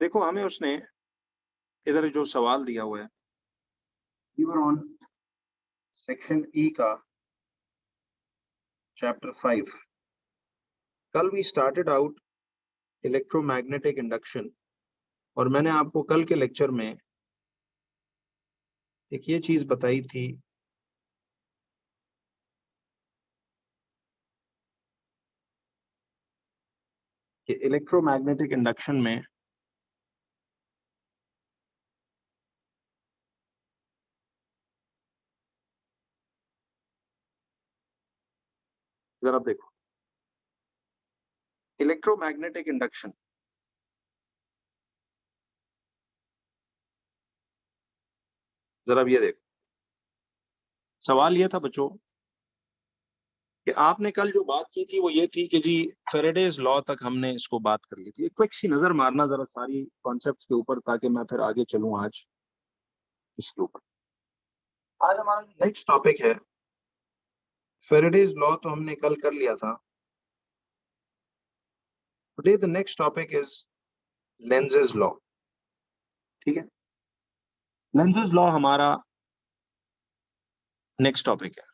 देखो हमें उसने इधर जो सवाल दिया हुआ है, we were on section E का चैप्टर 5। कल we started out electromagnetic induction, और मैंने आपको कल के लेक्चर में एक ये चीज बताई थी कि इलेक्ट्रोमैग्नेटिक इंडक्शन में जरा देखो, इलेक्ट्रोमैग्नेटिक इंडक्शन जरा अब ये देखो, सवाल ये था बच्चों कि आपने कल जो बात की थी वो ये थी कि जी फेरेडेज लॉ तक हमने इसको बात कर ली थी। एक क्विक सी नजर मारना जरा सारी कॉन्सेप्ट्स के ऊपर, ताकि मैं फिर आगे चलूं आज इसके ऊपर। आज हमारा नेक्स्ट टॉपिक है फेरेडेज लॉ, तो हमने कल कर लिया था। Today the next topic is lenses law. ठीक है, लेंजेज लॉ हमारा नेक्स्ट टॉपिक है।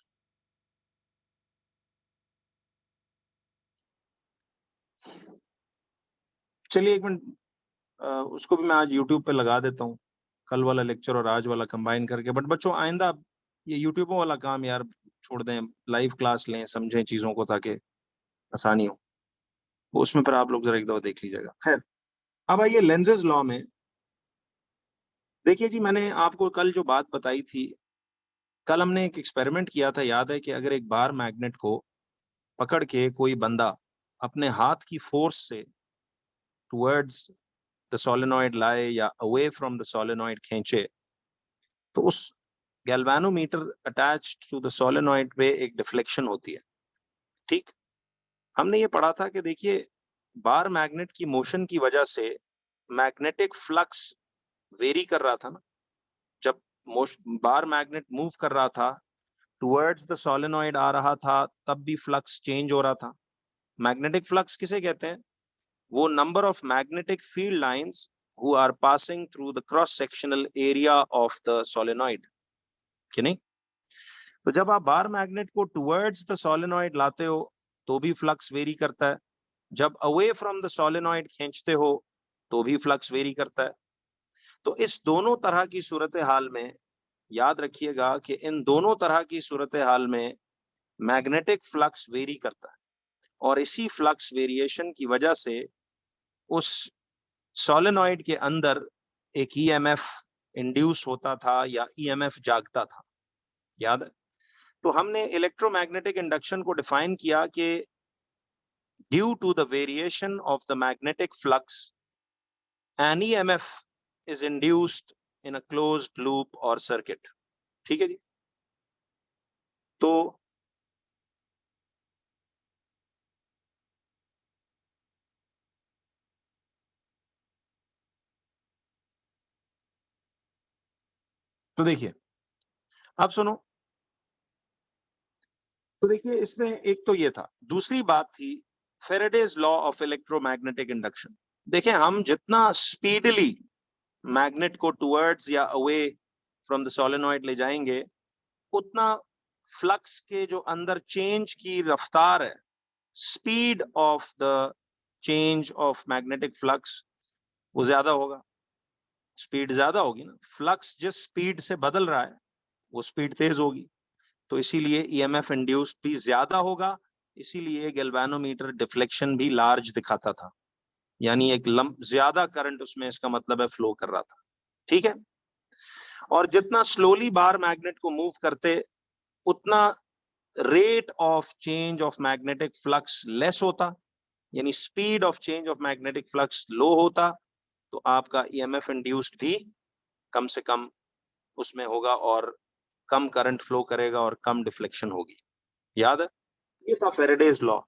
चलिए एक मिनट, उसको भी मैं आज यूट्यूब पे लगा देता हूँ, कल वाला लेक्चर और आज वाला कंबाइन करके। बट बच्चों आइंदा ये यूट्यूब वाला काम यार छोड़ दें, लाइव क्लास लें, समझें चीजों को ताकि आसानी हो। वो उसमें पर आप लोग जरा एक दफा देख लीजिएगा। खैर, अब आइए लेंजेज लॉ में। देखिए जी, मैंने आपको कल जो बात बताई थी, कल हमने एक एक्सपेरिमेंट किया था, याद है कि अगर एक बार मैग्नेट को पकड़ के कोई बंदा अपने हाथ की फोर्स से टुवर्ड्स द सोलेनॉइड लाए या अवे फ्रॉम द सोलेनॉइड खींचे, तो उस galvanometer attached to the solenoid पे एक डिफ्लेक्शन होती है। ठीक, हमने ये पढ़ा था कि देखिए बार मैग्नेट की मोशन की वजह से मैग्नेटिक फ्लक्स वेरी कर रहा था ना। जब बार मैग्नेट मूव कर रहा था, टुवर्ड्स द सोलेनॉइड आ रहा था, तब भी फ्लक्स चेंज हो रहा था। मैग्नेटिक फ्लक्स किसे कहते हैं? वो number of magnetic field lines who are passing through the cross sectional area of the solenoid, कि नहीं? तो जब आप बार मैग्नेट को टुवर्ड्स द सोलेनॉइड लाते हो तो भी फ्लक्स वेरी करता है, जब अवे फ्रॉम द सोलेनॉइड खींचते हो तो भी फ्लक्स वेरी करता है। तो इस दोनों तरह की सूरत हाल में याद रखिएगा कि इन दोनों तरह की सूरत हाल में मैग्नेटिक फ्लक्स वेरी करता है, और इसी फ्लक्स वेरिएशन की वजह से उस सोलेनॉइड के अंदर एक ईएमएफ इंड्यूस होता था या ईएमएफ जागता था। याद है? तो हमने इलेक्ट्रोमैग्नेटिक इंडक्शन को डिफाइन किया कि due to the variation of the magnetic flux an EMF is induced in a closed loop or circuit। ठीक है जी। तो देखिए, अब सुनो। तो देखिए इसमें एक तो ये था, दूसरी बात थी Faraday's law of electromagnetic induction. देखिए हम जितना स्पीडली मैग्नेट को टुवर्ड्स या अवे फ्रॉम द सोलेनॉइड ले जाएंगे, उतना फ्लक्स के जो अंदर चेंज की रफ्तार है, speed of the change of magnetic flux, वो ज्यादा होगा। स्पीड ज्यादा होगी ना, फ्लक्स जिस स्पीड से बदल रहा है वो स्पीड तेज होगी, तो इसीलिए ईएमएफ इंड्यूस्ड भी ज्यादा होगा। इसीलिए गैल्वेनोमीटर डिफ्लेक्शन भी लार्ज दिखाता था, यानी एक लंप ज्यादा करंट उसमें, इसका मतलब है फ्लो कर रहा था। ठीक है, और जितना स्लोली बार मैग्नेट को मूव करते, उतना rate of change of magnetic flux less होता, यानी speed of change of magnetic flux low होता, तो आपका ईएमएफ इंड्यूस्ड भी कम से कम उसमें होगा और कम करंट फ्लो करेगा और कम डिफ्लेक्शन होगी। याद है? ये था फेरेडेज लॉ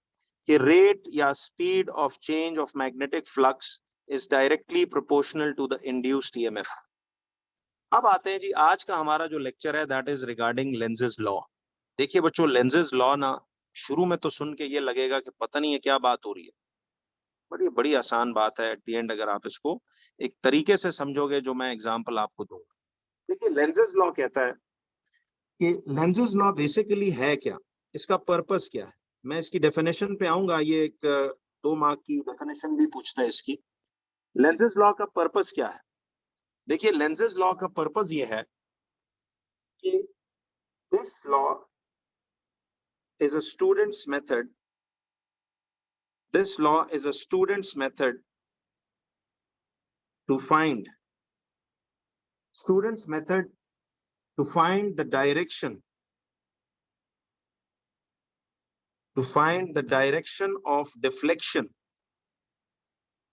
कि रेट या speed of change of magnetic flux is directly proportional to the induced EMF. अब आते हैं जी, आज का हमारा जो लेक्चर है that is regarding lenses law. देखिए बच्चों, लेंजेज लॉ ना शुरू में तो सुन के ये लगेगा कि पता नहीं है क्या बात हो रही है, बड़ी बड़ी आसान बात है एट द एंड, अगर आप इसको एक तरीके से समझोगे जो मैं एग्जांपल आपको दूंगा। देखिए लेंजेस लॉ कहता है कि लेंजेस लॉ बेसिकली है क्या, इसका पर्पस क्या है। मैं इसकी डेफिनेशन पे आऊंगा, ये एक 2 मार्क की डेफिनेशन भी पूछता है इसकी। लेंजेस लॉ का पर्पस क्या है? देखिए लेंजेस लॉ का पर्पस ये है कि this law is a students method, this law is a students method to find, students method to find the direction, to find the direction of deflection,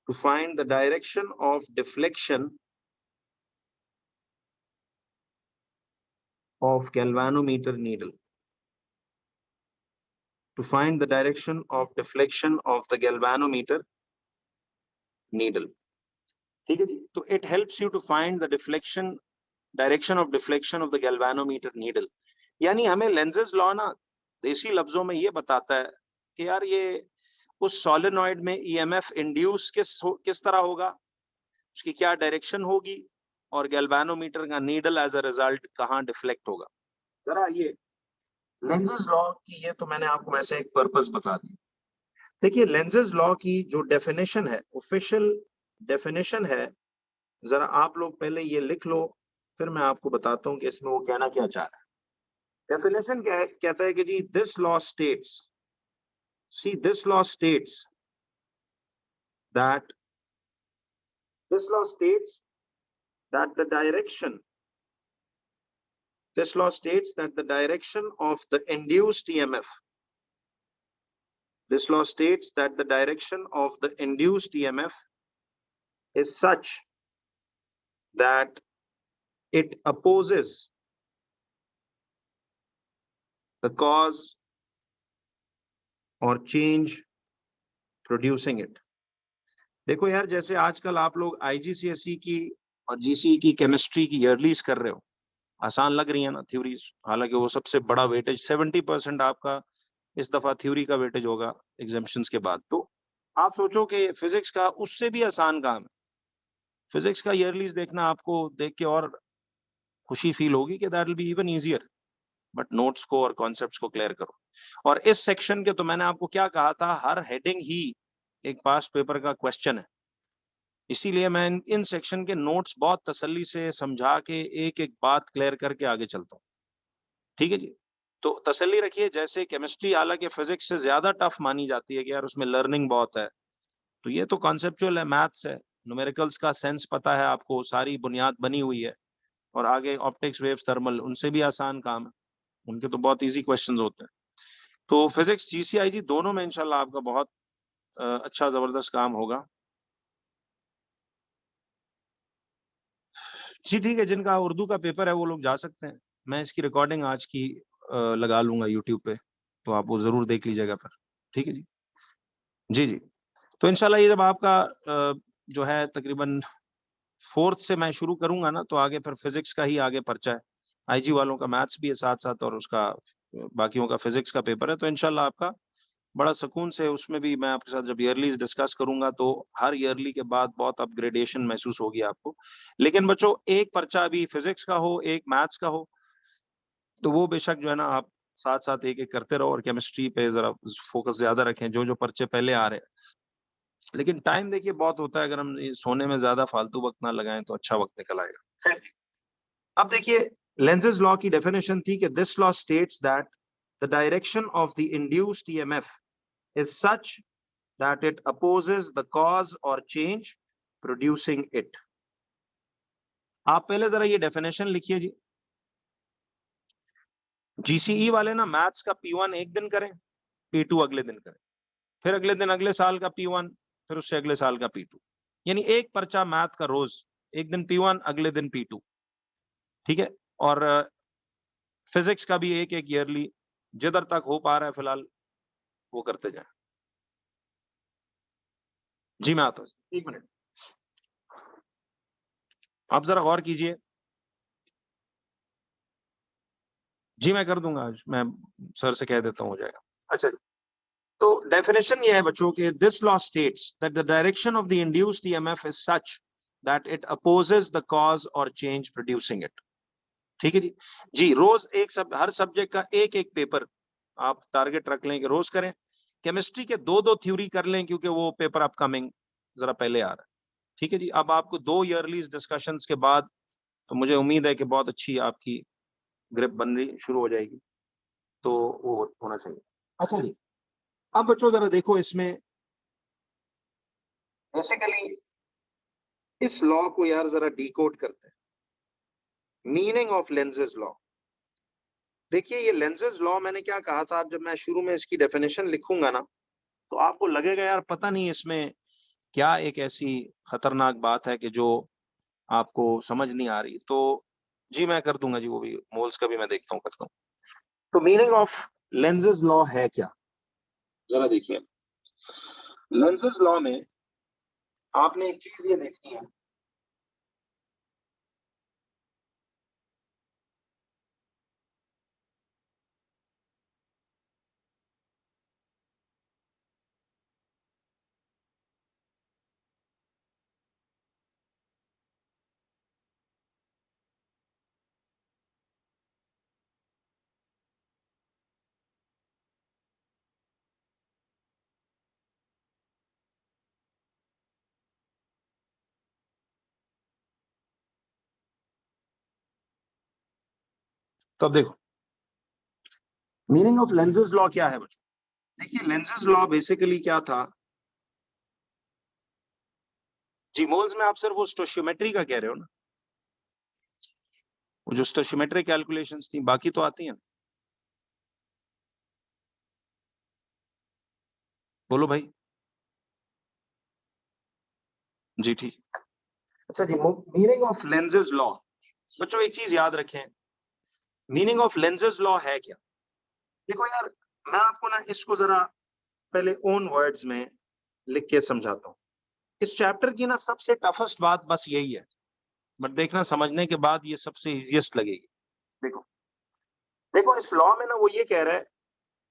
to find the direction of deflection of galvanometer needle, to find the direction of deflection of the galvanometer needle। ठीक है जी, तो it helps you to find the deflection, direction of deflection of the galvanometer needle। यानी हमें Lenz's law ना देसी लफ्जों में ये बताता है कि यार ये उस सोलेनॉइड में ईएमएफ इंड्यूस किस तरह होगा, उसकी क्या डायरेक्शन होगी, और गैल्वेनोमीटर का नीडल एज अ रिजल्ट कहाँ डिफ्लेक्ट होगा। जरा ये लेंजेस लॉ की, ये तो मैंने आपको ऐसे एक पर्पस बता दी। देखिए लेंजेस लॉ की जो डेफिनेशन है, ऑफिशियल डेफिनेशन है, जरा आप लोग पहले ये लिख लो, फिर मैं आपको बताता हूँ कि इसमें वो कहना क्या चाह रहा है। डेफिनेशन क्या है, कहता है कि जी this law states, see this law states that, this law states that the direction, this law states that the direction of the induced EMF, this law states that the direction of the induced EMF is such that it opposes the cause or change producing it। देखो यार, जैसे आजकल आप लोग IGCSE की और जीसीई की chemistry की ईयरलीज कर रहे हो, आसान लग रही है ना थ्योरीज, हालांकि वो सबसे बड़ा वेटेज 70% आपका इस दफा थ्योरी का वेटेज होगा एग्जाम्पशंस के बाद। तो आप सोचो कि फिजिक्स का उससे भी आसान काम है। फिजिक्स का ईयरलीज देखना आपको देख के और खुशी फील होगी कि that will be even easier, but notes को और कॉन्सेप्ट्स को क्लियर करो। और इस सेक्शन के तो मैंने आपको क्या कहा था, हर हेडिंग ही एक पास्ट पेपर का क्वेश्चन है, इसीलिए मैं इन सेक्शन के नोट्स बहुत तसल्ली से समझा के एक एक बात क्लियर करके आगे चलता हूँ। ठीक है जी, तो तसल्ली रखिए। जैसे केमिस्ट्री हालांकि फिजिक्स से ज्यादा टफ मानी जाती है कि यार उसमें लर्निंग बहुत है, तो ये तो कॉन्सेप्चुअल है, मैथ्स है, न्यूमेरिकल्स का सेंस पता है आपको, सारी बुनियाद बनी हुई है। और आगे ऑप्टिक्स, वेव्स, थर्मल, उनसे भी आसान काम है, उनके तो बहुत इजी क्वेश्चंस होते हैं। तो फिजिक्स जीसीआईजी दोनों में इंशाल्लाह आपका बहुत अच्छा जबरदस्त काम होगा। जी ठीक है, जिनका उर्दू का पेपर है वो लोग जा सकते हैं, मैं इसकी रिकॉर्डिंग आज की लगा लूंगा यूट्यूब पे, तो आप वो जरूर देख लीजिएगा फिर। ठीक है जी, जी जी। तो इंशाल्लाह ये जब आपका जो है तकरीबन 4th से मैं शुरू करूंगा ना, तो आगे फिर फिजिक्स का ही आगे पर्चा है, आईजी वालों का मैथ्स भी है साथ साथ, और उसका बाकियों का फिजिक्स का पेपर है। तो इंशाल्लाह आपका बड़ा सुकून से उसमें भी मैं आपके साथ जब ईयरलीज डिस्कस करूंगा, तो हर ईयरली के बाद बहुत अपग्रेडेशन महसूस होगी आपको। लेकिन बच्चों, एक पर्चा भी फिजिक्स का हो, एक मैथ्स का हो, तो वो बेशक जो है ना आप साथ साथ एक एक करते रहो, और केमिस्ट्री पे जरा फोकस ज्यादा रखें, जो जो पर्चे पहले आ रहे हैं। लेकिन टाइम देखिए बहुत होता है, अगर हम सोने में ज्यादा फालतू वक्त ना लगाएं तो अच्छा वक्त निकल आएगा। खैर, अब देखिए लेंजेस लॉ की डेफिनेशन थी कि this law states that the direction of the induced EMF is such that it opposes the cause और चेंज प्रोड्यूसिंग इट। आप पहले जरा ये डेफिनेशन लिखिए जी। जीसीई वाले ना मैथ्स का P1 एक दिन करें, P2 अगले दिन करें, फिर अगले दिन अगले साल का P1, फिर उससे अगले साल का P2, यानी एक पर्चा मैथ का रोज, एक दिन P1 अगले दिन P2। ठीक है, और फिजिक्स का भी एक एक ईयरली, जिधर तक हो पा रहा है फिलहाल वो करते जाए। जी मैं आता हूँ, 1 मिनट, आप जरा गौर कीजिए। जी मैं कर दूंगा, आज मैं सर से कह देता हूँ, हो जाएगा। अच्छा, तो डेफिनेशन ये है बच्चों के, this law states that the direction of the induced EMF is such that it opposes the cause और चेंज प्रोड्यूसिंग इट। ठीक है जी। जी रोज हर सब्जेक्ट का एक एक पेपर आप टारगेट रख लें कि रोज करें। केमिस्ट्री के दो दो थ्योरी कर लें क्योंकि वो पेपर अपकमिंग जरा पहले आ रहा है। ठीक है जी। अब आपको 2 ईयरली डिस्कशंस के बाद तो मुझे उम्मीद है कि बहुत अच्छी आपकी ग्रिप बननी शुरू हो जाएगी, तो वो होना चाहिए। अच्छा जी, अब बच्चों जरा देखो इसमें बेसिकली इस लॉ को यार जरा डिकोड करते हैं। Meaning of Lenz's law. देखिए ये लेंजेस लॉ मैंने क्या कहा था, जब मैं शुरू में इसकी डेफिनेशन लिखूंगा ना तो आपको लगेगा यार पता नहीं इसमें क्या एक ऐसी खतरनाक बात है कि जो आपको समझ नहीं आ रही। तो जी मैं कर दूंगा जी, वो भी मोल्स का भी मैं देखता हूँ करता हूँ। तो मीनिंग ऑफ लेंजेस लॉ है क्या, जरा देखिए। लेंजेस लॉ में आपने एक चीज ये देखनी है, तो अब देखो मीनिंग ऑफ लेंजेस लॉ क्या है बच्चों। देखिए लेंजेस लॉ बेसिकली क्या था जी, मोल्स में आप सिर्फ वो स्टोशियोमेट्री का कह रहे हो ना, वो जो स्टोशियोमेट्री कैलकुलेशंस थी बाकी तो आती हैं। बोलो भाई। जी ठीक। अच्छा जी, मीनिंग ऑफ लेंजेस लॉ। बच्चों एक चीज याद रखें, मीनिंग ऑफ लेंजेस लॉ है क्या। देखो यार मैं आपको ना इसको जरा पहले ओन वर्ड्स में लिख के समझाता हूँ। इस चैप्टर की ना सबसे टफेस्ट बात बस यही है, बट देखना समझने के बाद ये सबसे इजीएस्ट लगेगी। देखो देखो इस लॉ में ना वो ये कह रहा है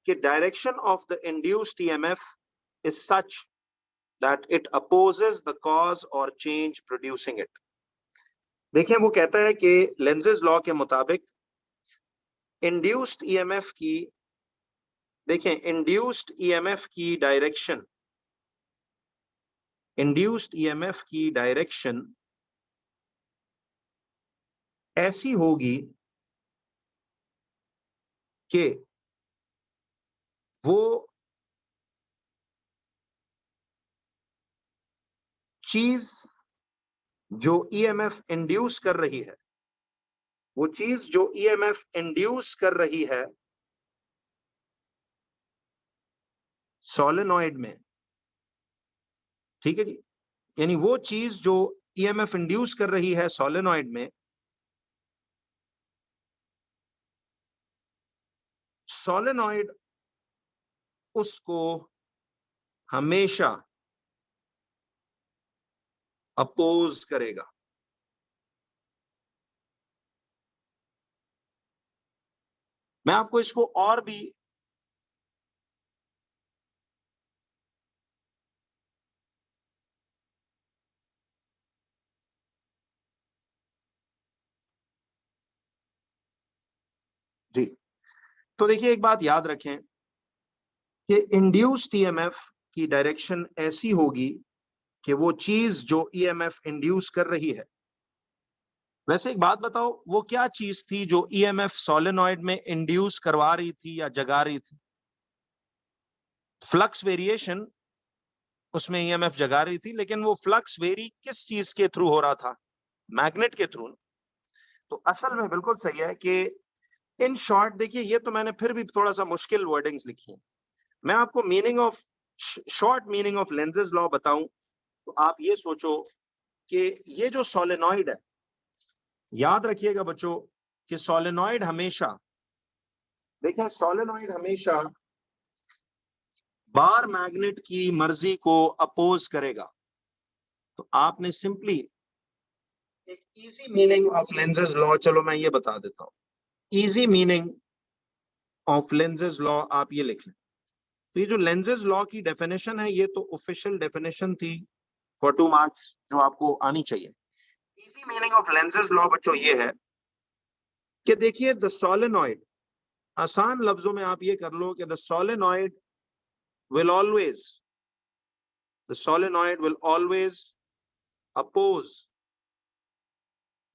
कि direction of the induced EMF is such that it opposes the cause और चेंज प्रोड्यूसिंग इट। देखिए वो कहता है कि लेंजेस लॉ के मुताबिक इंड्यूस्ड ईएमएफ की, देखें इंड्यूस्ड ईएमएफ की डायरेक्शन, इंड्यूस्ड ईएमएफ की डायरेक्शन ऐसी होगी कि वो चीज जो ईएमएफ इंड्यूस कर रही है, वो चीज जो ईएमएफ इंड्यूस कर रही है सोलेनॉइड में, ठीक है जी, यानी वो चीज जो ईएमएफ इंड्यूस कर रही है सोलेनॉइड में, सोलेनॉइड उसको हमेशा अपोज करेगा। मैं आपको इसको और भी जी, तो देखिए एक बात याद रखें कि इंड्यूस्ड ईएमएफ की डायरेक्शन ऐसी होगी कि वो चीज जो ईएमएफ इंड्यूस कर रही है, वैसे एक बात बताओ वो क्या चीज थी जो ईएमएफ सोलेनॉइड में इंड्यूस करवा रही थी या जगा रही थी। फ्लक्स वेरिएशन उसमें ईएमएफ जगा रही थी, लेकिन वो फ्लक्स वेरी किस चीज के थ्रू हो रहा था, मैग्नेट के थ्रू। तो असल में बिल्कुल सही है कि इन शॉर्ट देखिए ये तो मैंने फिर भी थोड़ा सा मुश्किल वर्डिंग्स लिखी है। मैं आपको meaning of short meaning of Lenz's law बताऊं तो आप ये सोचो कि ये जो सोलेनॉइड है, याद रखिएगा बच्चों कि सोलेनॉइड हमेशा, देखें सोलेनॉइड हमेशा बार मैग्नेट की मर्जी को अपोज करेगा। तो आपने सिंपली एक easy meaning of Lenz's law, चलो मैं ये बता देता हूं। Easy meaning of Lenz's law आप ये लिख लें तो ये जो लेंजेज लॉ की डेफिनेशन है, ये तो ऑफिशियल डेफिनेशन थी फॉर 2 मार्क्स, जो आपको आनी चाहिए। Easy meaning of lenses law बच्चों ये है कि देखिए द सोलेनॉइड, आसान लफ्जों में आप ये कर लो कि the solenoid will always, the solenoid will always oppose,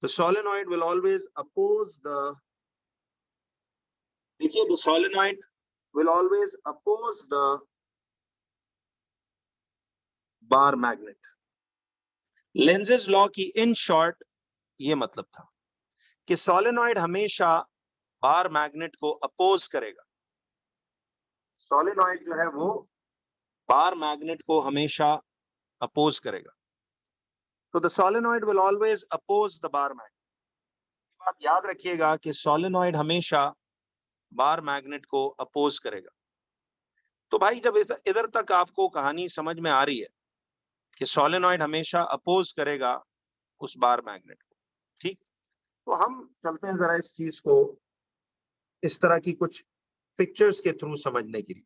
the solenoid will always oppose the, देखिए the solenoid will always oppose the bar magnet। Lenses law की इन शॉर्ट ये मतलब था कि सोलेनॉइड हमेशा बार मैग्नेट को अपोज करेगा। सोलेनॉइड जो है वो बार मैग्नेट को हमेशा अपोज करेगा। तो the solenoid will always oppose the bar magnet. बात याद रखिएगा कि सोलेनॉइड हमेशा बार मैग्नेट को अपोज करेगा। तो भाई जब इधर तक आपको कहानी समझ में आ रही है कि सोलेनॉइड हमेशा अपोज करेगा उस बार मैग्नेट को, ठीक, तो हम चलते हैं जरा इस चीज को इस तरह की कुछ पिक्चर्स के थ्रू समझने के लिए।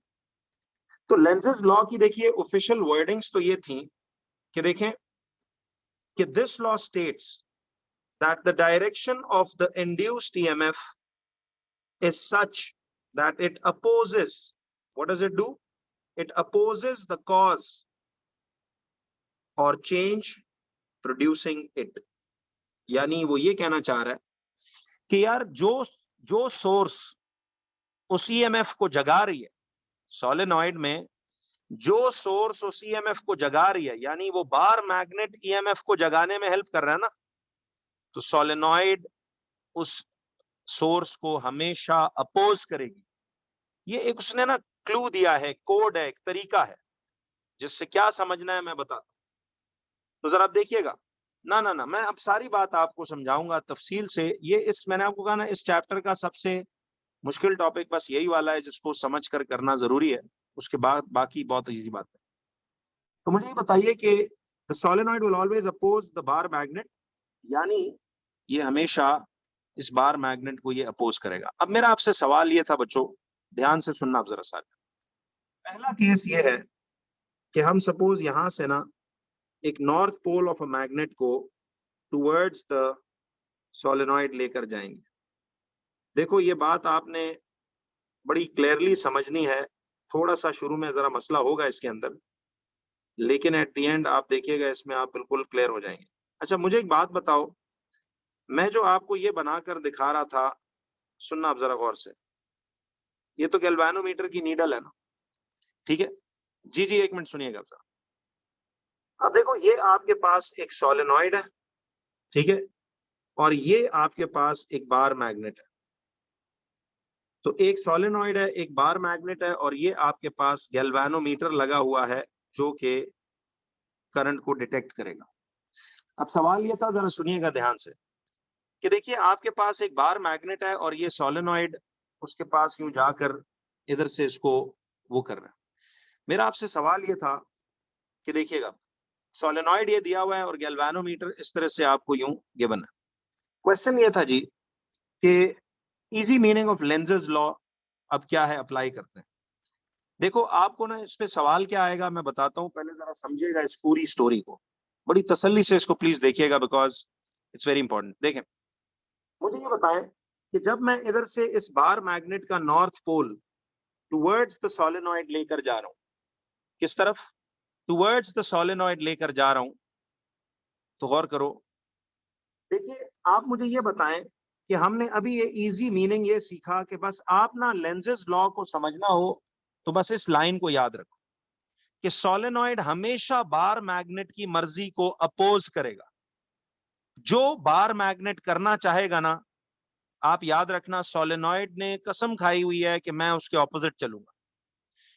तो लेंजेज लॉ की देखिए ऑफिशियल वर्डिंग्स तो ये थी कि देखें कि this law states that the direction of the induced EMF is such that it opposes, what does it do? It opposes the cause or change producing it। यानी वो ये कहना चाह रहा है कि यार जो जो सोर्स उस ईएमएफ को जगा रही है, सोलेनॉइड में जो सोर्स उस ईएमएफ को जगा रही है, यानी वो बार मैग्नेट ईएमएफ को जगाने में हेल्प कर रहा है ना, तो सोलेनॉइड उस सोर्स को हमेशा अपोज करेगी। ये एक उसने ना क्लू दिया है, कोड है, एक तरीका है जिससे क्या समझना है मैं बताता हूं। तो जरा आप देखिएगा ना ना ना, मैं अब सारी बात आपको समझाऊंगा तफसील से। ये इस मैंने आपको कहा ना, इस चैप्टर का सबसे मुश्किल टॉपिक बस यही वाला है जिसको समझ कर करना जरूरी है, उसके बाद बाकी बहुत इजी बात है। तो मुझे ये बताइए कि the solenoid will always oppose the bar magnet, यानी ये हमेशा इस बार मैग्नेट को ये अपोज करेगा। अब मेरा आपसे सवाल ये था बच्चों, ध्यान से सुनना आप जरा साथ। पहला केस ये है कि हम सपोज यहां से ना एक north pole of a magnet को टुवर्ड्स द सोलेनॉइड लेकर जाएंगे। देखो ये बात आपने बड़ी क्लियरली समझनी है। थोड़ा सा शुरू में जरा मसला होगा इसके अंदर, लेकिन एट द एंड आप देखिएगा इसमें आप बिल्कुल क्लियर हो जाएंगे। अच्छा मुझे एक बात बताओ, मैं जो आपको ये बनाकर दिखा रहा था, सुनना आप जरा गौर से, ये तो गैल्वेनोमीटर की नीडल है ना, ठीक है जी जी, एक मिनट सुनिएगा आप जरा। अब देखो ये आपके पास एक सोलेनॉइड है, ठीक है, और ये आपके पास एक बार मैग्नेट है। तो एक सोलेनॉइड है, एक बार मैग्नेट है, और ये आपके पास गैल्वेनोमीटर लगा हुआ है जो कि करंट को डिटेक्ट करेगा। अब सवाल ये था, जरा सुनिएगा ध्यान से, कि देखिए आपके पास एक बार मैग्नेट है और ये सोलेनॉइड उसके पास यूं जाकर इधर से इसको वो कर रहा है। मेरा आपसे सवाल ये था कि देखिएगा सोलेनॉइड ये दिया हुआ है और गैल्वेनोमीटर इस तरह से आपको यूं गिवन है। क्वेश्चन ये था जी कि easy meaning of lenses law अब क्या है, अप्लाई करते हैं। देखो आपको ना इस पे सवाल क्या आएगा मैं बताता हूं, पहले जरा समझिएगा इस पूरी स्टोरी को, बड़ी तसल्ली से इसको प्लीज देखिएगा बिकॉज इट्स वेरी इंपॉर्टेंट। देखें मुझे ये बताएं कि जब मैं इधर से इस बार मैग्नेट का north pole towards the solenoid लेकर जा रहा हूं, किस तरफ, टुवर्ड्स द सोलेनॉइड लेकर जा रहा हूं, तो गौर करो। देखिए आप मुझे ये बताएं कि हमने अभी ये इजी मीनिंग ये सीखा कि बस आप ना लेंजेज लॉ को समझना हो तो बस इस लाइन को याद रखो कि सोलेनॉइड हमेशा बार मैग्नेट की मर्जी को अपोज करेगा। जो बार मैग्नेट करना चाहेगा ना, आप याद रखना सोलेनॉइड ने कसम खाई हुई है कि मैं उसके ऑपोजिट चलूंगा।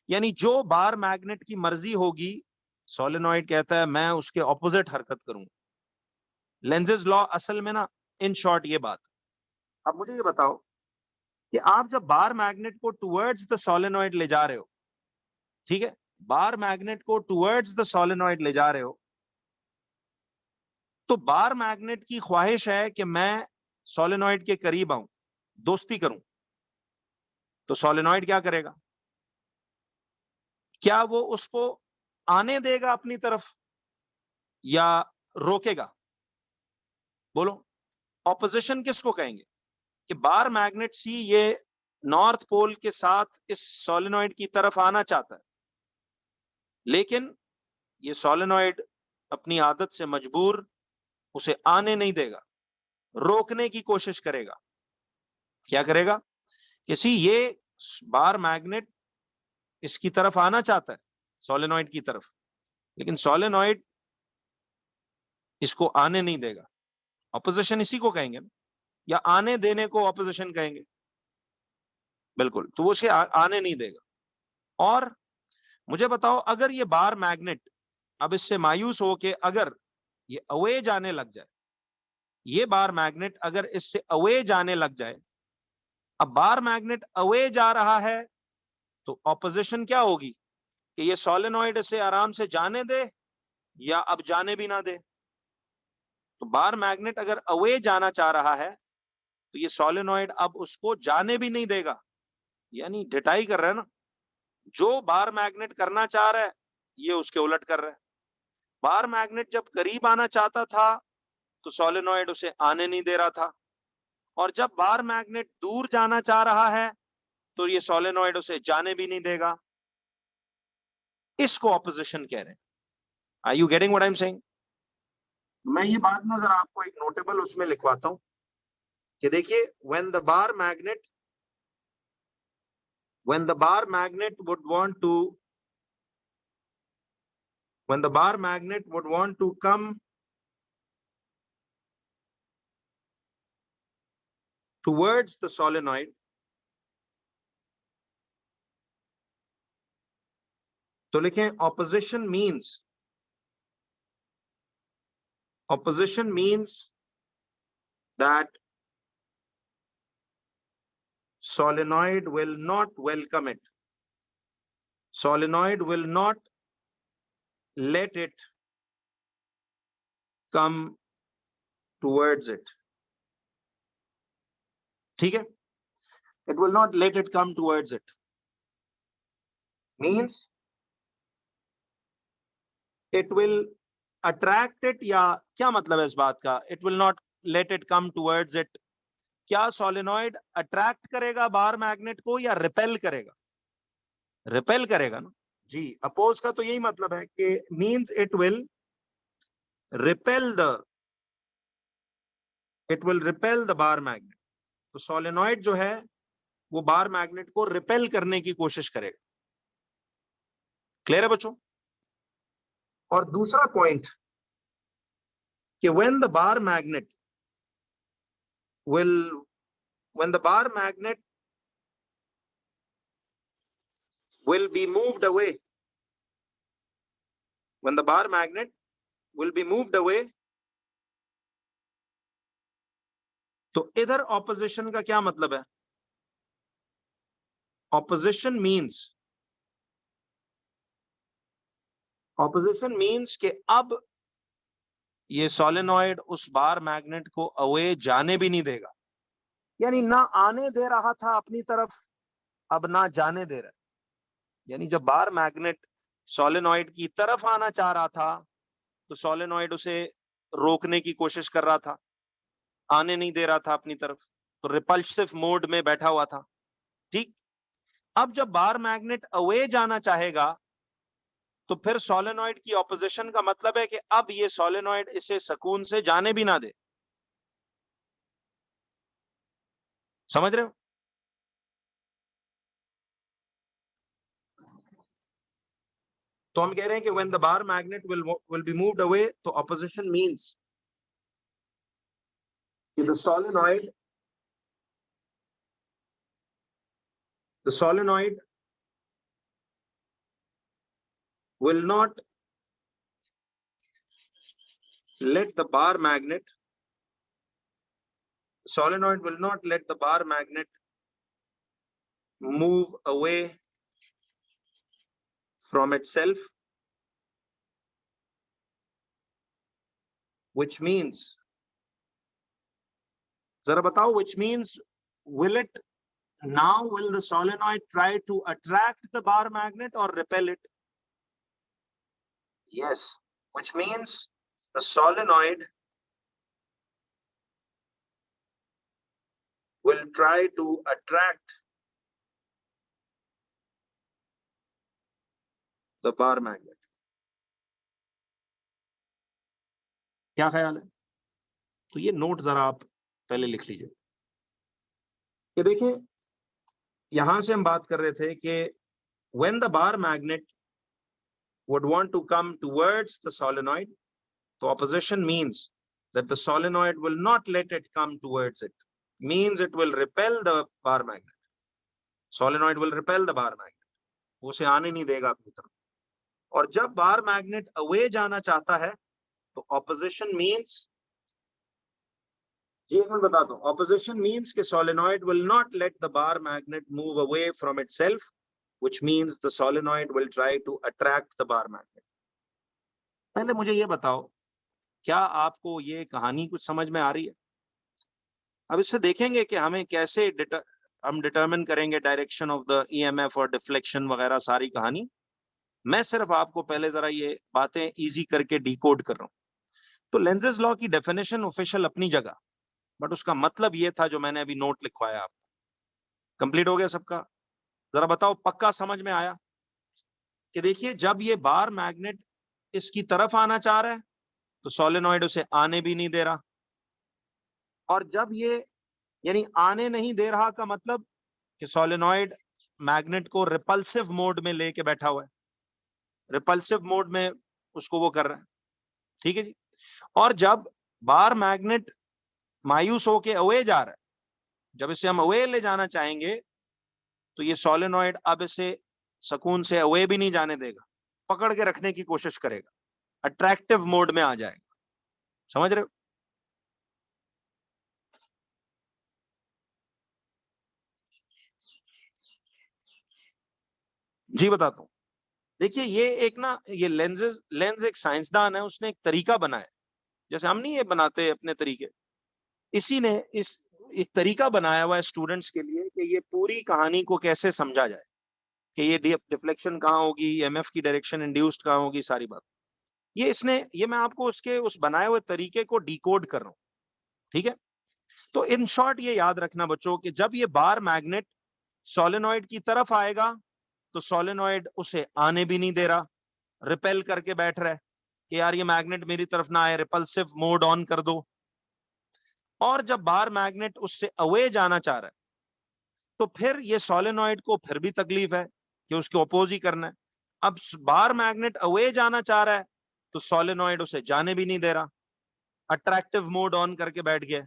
यानी जो बार मैग्नेट की मर्जी होगी, सोलेनॉइड कहता है मैं उसके ऑपोजिट हरकत करूंगा। लेंजेज लॉ असल में ना इन शॉर्ट ये बात। अब मुझे ये बताओ कि आप जब बार मैग्नेट को टुवर्ड्स द सोलेनॉइड ले जा रहे हो, ठीक है, बार मैग्नेट को टुवर्ड्स द सोलेनॉइड ले जा रहे हो, तो बार मैग्नेट की ख्वाहिश है कि मैं सोलेनॉइड के करीब आऊं, दोस्ती करूं। तो सोलेनॉइड क्या करेगा, क्या वो उसको आने देगा अपनी तरफ या रोकेगा? बोलो, ऑपोजिशन किसको कहेंगे? कि बार मैग्नेट सी ये नॉर्थ पोल के साथ इस सोलेनॉइड की तरफ आना चाहता है, लेकिन ये सोलेनॉइड अपनी आदत से मजबूर उसे आने नहीं देगा, रोकने की कोशिश करेगा। क्या करेगा? कि सी ये बार मैग्नेट इसकी तरफ आना चाहता है, सोलेनॉइड की तरफ, लेकिन सोलेनॉइड इसको आने नहीं देगा। ऑपोजिशन इसी को कहेंगे ना, या आने देने को ऑपोजिशन कहेंगे। बिल्कुल, तो वो उसे आने नहीं देगा। और मुझे बताओ, अगर ये बार मैग्नेट अब इससे मायूस हो के अगर ये अवे जाने लग जाए, ये बार मैग्नेट अगर इससे अवे जाने लग जाए, अब बार मैग्नेट अवे जा रहा है तो ऑपोजिशन क्या होगी? कि ये सोलेनॉइड इसे आराम से जाने दे या अब जाने भी ना दे। तो बार मैग्नेट अगर अवे जाना चाह रहा है तो ये सोलेनॉइड अब उसको जाने भी नहीं देगा, यानी ढिठाई कर रहा है ना। जो बार मैग्नेट करना चाह रहा है ये उसके उलट कर रहा है। बार मैग्नेट जब करीब आना चाहता था तो सोलेनॉइड उसे आने नहीं दे रहा था, और जब बार मैग्नेट दूर जाना चाह रहा है तो ये सोलेनॉइड उसे जाने भी नहीं देगा। इसको ऑपोजिशन कह रहे हैं। Are you getting what I am saying? मैं ये बात ना जरा आपको एक नोटेबल उसमें लिखवाता हूं कि देखिए, when the bar magnet would want to come towards the solenoid, तो लिखें opposition means that solenoid will not welcome it. Solenoid will not let it come towards it. ठीक है? It will not let it come towards it. Means it will attract it, या क्या मतलब है इस बात का? It will not let it come towards it. क्या सोलेनॉइड अट्रैक्ट करेगा बार मैग्नेट को या रिपेल करेगा? रिपेल करेगा ना जी। अपोज का तो यही मतलब है कि means it will repel the bar magnet. तो सोलेनॉइड जो है वो बार मैग्नेट को रिपेल करने की कोशिश करेगा। क्लियर है बच्चों? और दूसरा पॉइंट कि when the bar magnet will be moved away, तो इधर ऑपोजिशन का क्या मतलब है? ऑपोजिशन मींस कि अब ये सोलेनॉइड उस बार मैग्नेट को अवे जाने भी नहीं देगा, यानी ना आने दे रहा था अपनी तरफ, अब ना जाने दे रहा है। यानी जब बार मैग्नेट सोलेनॉइड की तरफ आना चाह रहा था तो सोलेनॉइड उसे रोकने की कोशिश कर रहा था, आने नहीं दे रहा था अपनी तरफ, तो रिपल्सिव मोड में बैठा हुआ था। ठीक, अब जब बार मैग्नेट अवे जाना चाहेगा तो फिर सोलेनॉइड की ऑपोजिशन का मतलब है कि अब ये सोलेनॉइड इसे सुकून से जाने भी ना दे। समझ रहे हो? तो हम कह रहे हैं कि when the bar magnet will be moved away, तो opposition means कि the solenoid will not let the bar magnet move away from itself, which means, जरा बताओ, which means will the solenoid try to attract the bar magnet or repel it? Yes, which means the solenoid will try to attract the bar magnet. क्या ख्याल है? तो ये note जरा आप पहले लिख लीजिए कि देखिए यहां से हम बात कर रहे थे कि when the bar magnet would want to come towards the solenoid, the opposition means that the solenoid will not let it come towards it, means it will repel the bar magnet. Solenoid will repel the bar magnet. वो उसे आने नहीं देगा अपनी तरफ. और जब बार magnet away जाना चाहता है तो ऑपोजिशन मींस, ये मैं बता दूं, ऑपोजिशन मींस कि solenoid will not let the bar magnet move away from itself, which means the solenoid will try to attract the bar magnet. पहले मुझे ये बताओ, क्या आपको ये कहानी कुछ समझ में आ रही है? अब इससे देखेंगे कि हमें कैसे हम डिटरमिन करेंगे डायरेक्शन ऑफ द ईएमएफ और डिफ्लेक्शन वगैरह सारी कहानी. मैं सिर्फ आपको पहले जरा ये बातें इजी करके डिकोड कर रहा हूं. तो लेंजेस लॉ की डेफिनेशन ऑफिशियल अपनी जगह, बट उसका मतलब ये था जो मैंने अभी नोट लिखवाया आपको. कंप्लीट हो गया सबका? जरा बताओ पक्का समझ में आया? कि देखिए जब ये बार मैग्नेट इसकी तरफ आना चाह रहा है तो सोलेनॉइड उसे आने भी नहीं दे रहा, और जब ये यानी आने नहीं दे रहा का मतलब कि सोलेनॉइड मैग्नेट को रिपल्सिव मोड में लेके बैठा हुआ है, रिपल्सिव मोड में उसको वो कर रहा है. ठीक है जी. और जब बार मैग्नेट मायूस होके अवे जा रहा है, जब इसे हम अवे ले जाना चाहेंगे तो ये सोलेनॉइड अब इसे सुकून से अवे भी नहीं जाने देगा, पकड़ के रखने की कोशिश करेगा, अट्रैक्टिव मोड में आ जाएगा. समझ रहे हो? जी बताता हूं. देखिए ये एक ना, ये लेंस एक साइंसदान है, उसने एक तरीका बनाया. जैसे हम नहीं ये बनाते अपने तरीके, इसी ने इस एक तरीका बनाया हुआ है स्टूडेंट्स के लिए कि ये पूरी कहानी को कैसे समझा जाए, कि ये डिफ्लेक्शन कहाँ होगी, ईएमएफ की डायरेक्शन इंड्यूस्ड कहाँ होगी, सारी बात. ये मैं आपको उसके उस बनाए हुए तरीके को डिकोड कर रहा हूं. ठीक है. तो इन शॉर्ट ये याद रखना बच्चों कि जब ये बार मैग्नेट सोलेनॉइड की तरफ आएगा तो सोलेनॉइड उसे आने भी नहीं दे रहा, रिपेल करके बैठ रहा है कि यार ये मैग्नेट मेरी तरफ ना आए, रिपल्सिव मोड ऑन कर दो. और जब बार मैग्नेट उससे अवे जाना चाह रहा है तो फिर ये सोलेनॉइड को फिर भी तकलीफ है कि उसके अपोज ही करना है. अब बार मैग्नेट अवे जाना चाह रहा है तो सोलेनॉइड उसे जाने भी नहीं दे रहा, अट्रैक्टिव मोड ऑन करके बैठ गया.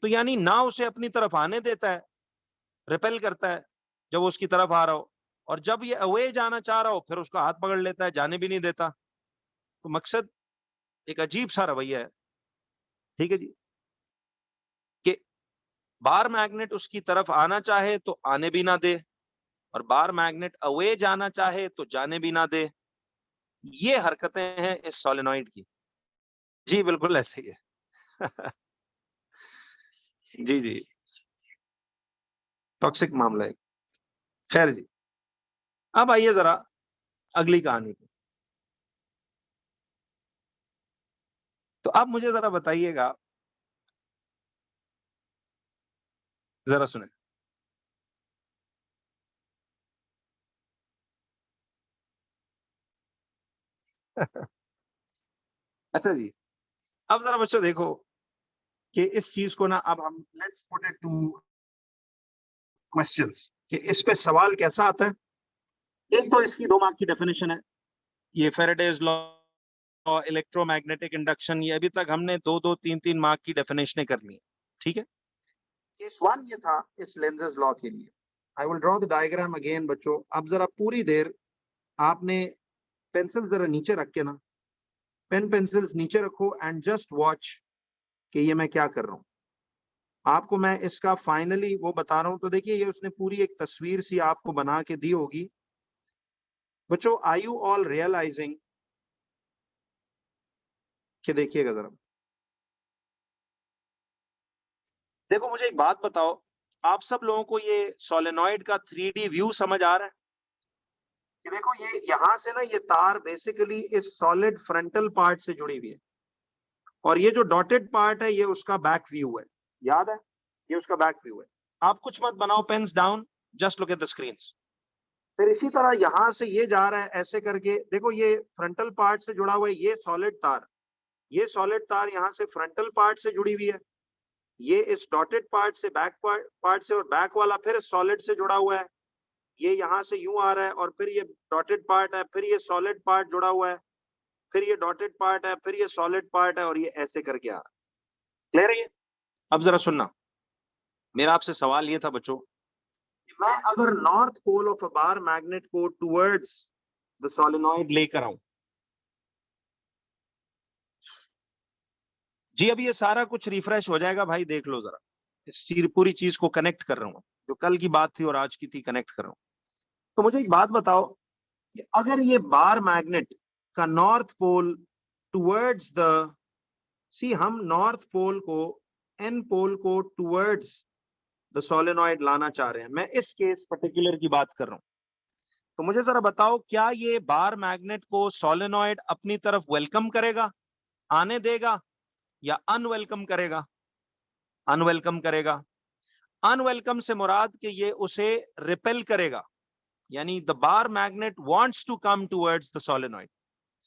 तो यानी ना उसे अपनी तरफ आने देता है, रिपेल करता है जब वो उसकी तरफ आ रहा हो, और जब ये अवे जाना चाह रहा हो फिर उसका हाथ पकड़ लेता है, जाने भी नहीं देता. तो मकसद एक अजीब सा रवैया है. ठीक है जी. कि बार मैग्नेट उसकी तरफ आना चाहे तो आने भी ना दे, और बार मैग्नेट अवे जाना चाहे तो जाने भी ना दे. ये हरकतें हैं इस सोलेनॉइड की. जी बिल्कुल ऐसे ही है. जी जी. टॉक्सिक मामला है. खैर जी, अब आइए जरा अगली कहानी पे. तो आप मुझे जरा बताइएगा, जरा सुने. अच्छा जी. अब जरा बच्चों देखो कि इस चीज को ना, अब हम let's put it two questions, कि इस पे सवाल कैसा आता है. एक तो इसकी 2 मार्क की डेफिनेशन है, ये फेरेडेज लॉ, इलेक्ट्रोमैग्नेटिक इंडक्शन, ये अभी तक हमने 2-2, 3-3 मार्क की डेफिनेशनें कर ली. ठीक है. केस 1 ये था इस लेंजेस लॉ के लिए. I will draw the diagram again बच्चों. अब जरा पूरी देर आपने पेंसिल जरा नीचे रख के ना, पेन पेंसिल्स नीचे रखो एंड जस्ट वॉच कि ये मैं क्या कर रहा हूँ. आपको मैं इसका फाइनली वो बता रहा हूं. तो देखिए ये उसने पूरी एक तस्वीर सी आपको बना के दी होगी बच्चों. आर यू ऑल रियलाइजिंग कि देखिएगा जरा, देखो मुझे एक बात बताओ, आप सब लोगों को ये सोलेनॉइड का 3D व्यू समझ आ रहा है? कि देखो ये यहां से ना ये तार बेसिकली इस सॉलिड फ्रंटल पार्ट से जुड़ी हुई है, और ये जो डॉटेड पार्ट है ये उसका बैक व्यू है, याद है, ये उसका बैक व्यू है। आप कुछ मत बनाओ, pens down, just look at the screen. फिर इसी तरह यहां से ये जा रहा है ऐसे करके, देखो ये फ्रंटल पार्ट से जुड़ा हुआ है, ये सॉलिड तार, ये सॉलिड तार यहाँ से फ्रंटल पार्ट से जुड़ी हुई है, ये इस डॉटेड पार्ट से बैक पार्ट से, और बैक वाला फिर सॉलिड से जुड़ा हुआ है, ये यहाँ से यूं आ रहा है, और फिर ये डॉटेड पार्ट है, फिर ये सॉलिड पार्ट जुड़ा हुआ है, फिर ये डॉटेड पार्ट है, फिर ये सॉलिड पार्ट है, और ये ऐसे करके आ रहा है। क्लियर है ये? अब जरा सुनना, मेरा आपसे सवाल ये था बच्चों, मैं अगर north pole of a bar magnet को टुवर्ड्स द सोलेनॉइड लेकर आऊं, जी अभी ये सारा कुछ रिफ्रेश हो जाएगा भाई, देख लो जरा, इस पूरी चीज को कनेक्ट कर रहा हूं, जो कल की बात थी और आज की थी कनेक्ट कर रहा हूं। तो मुझे एक बात बताओ कि अगर ये बार मैग्नेट का नॉर्थ पोल टुवर्ड्स द, सी हम नॉर्थ पोल को, एन पोल को टुवर्ड्स द सोलेनॉइड लाना चाह रहे हैं, मैं इस केस पर्टिकुलर की बात कर रहा हूं, तो मुझे जरा बताओ क्या ये बार मैग्नेट को सोलेनॉइड अपनी तरफ वेलकम करेगा, आने देगा, या अनवेलकम करेगा? अनवेलकम करेगा। अनवेलकम से मुराद कि ये उसे रिपेल करेगा, यानी the bar magnet wants to come towards the solenoid.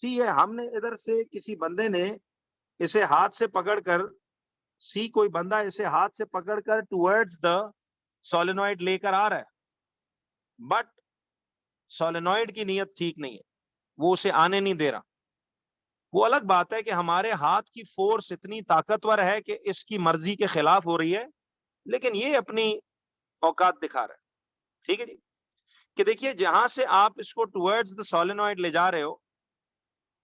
See ये हमने इधर से किसी बंदे ने इसे हाथ से पकड़कर, सी कोई बंदा इसे हाथ से पकड़कर टुवर्ड्स द सोलेनॉइड लेकर आ रहा है, बट सोलेनॉइड की नीयत ठीक नहीं है, वो उसे आने नहीं दे रहा। वो अलग बात है कि हमारे हाथ की फोर्स इतनी ताकतवर है कि इसकी मर्जी के खिलाफ हो रही है, लेकिन ये अपनी औकात दिखा रहा है। ठीक है जी, कि देखिए जहां से आप इसको टुवर्ड्स द सोलेनॉइड ले जा रहे हो,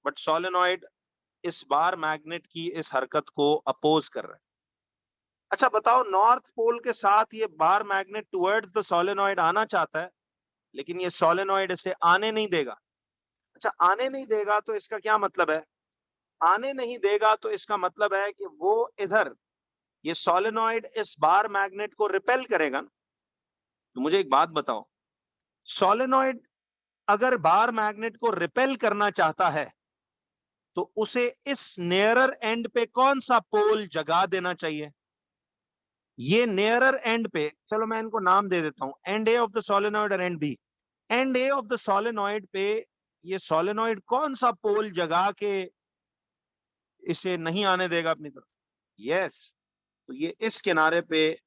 बट सोलेनॉइड इस बार मैग्नेट की इस हरकत को अपोज कर रहा है। अच्छा बताओ, नॉर्थ पोल के साथ ये bar magnet towards the solenoid आना चाहता है, लेकिन ये सोलेनॉइड इसे आने नहीं देगा। अच्छा आने नहीं देगा तो इसका क्या मतलब है? आने नहीं देगा तो इसका मतलब है कि वो इधर, ये सोलेनॉइड इस बार मैग्नेट को रिपेल करेगा। तो मुझे एक बात बताओ, सोलेनॉइड अगर बार मैग्नेट को रिपेल करना चाहता है तो उसे इस नियरर एंड पे कौन सा पोल जगा देना चाहिए? ये नियरर एंड पे, चलो मैं इनको नाम दे देता हूं, end A of the solenoid और end B. End A of the solenoid पे ये सोलेनॉइड कौन सा पोल जगा के इसे नहीं आने देगा अपनी तरफ? यस, तो ये इस किनारे पे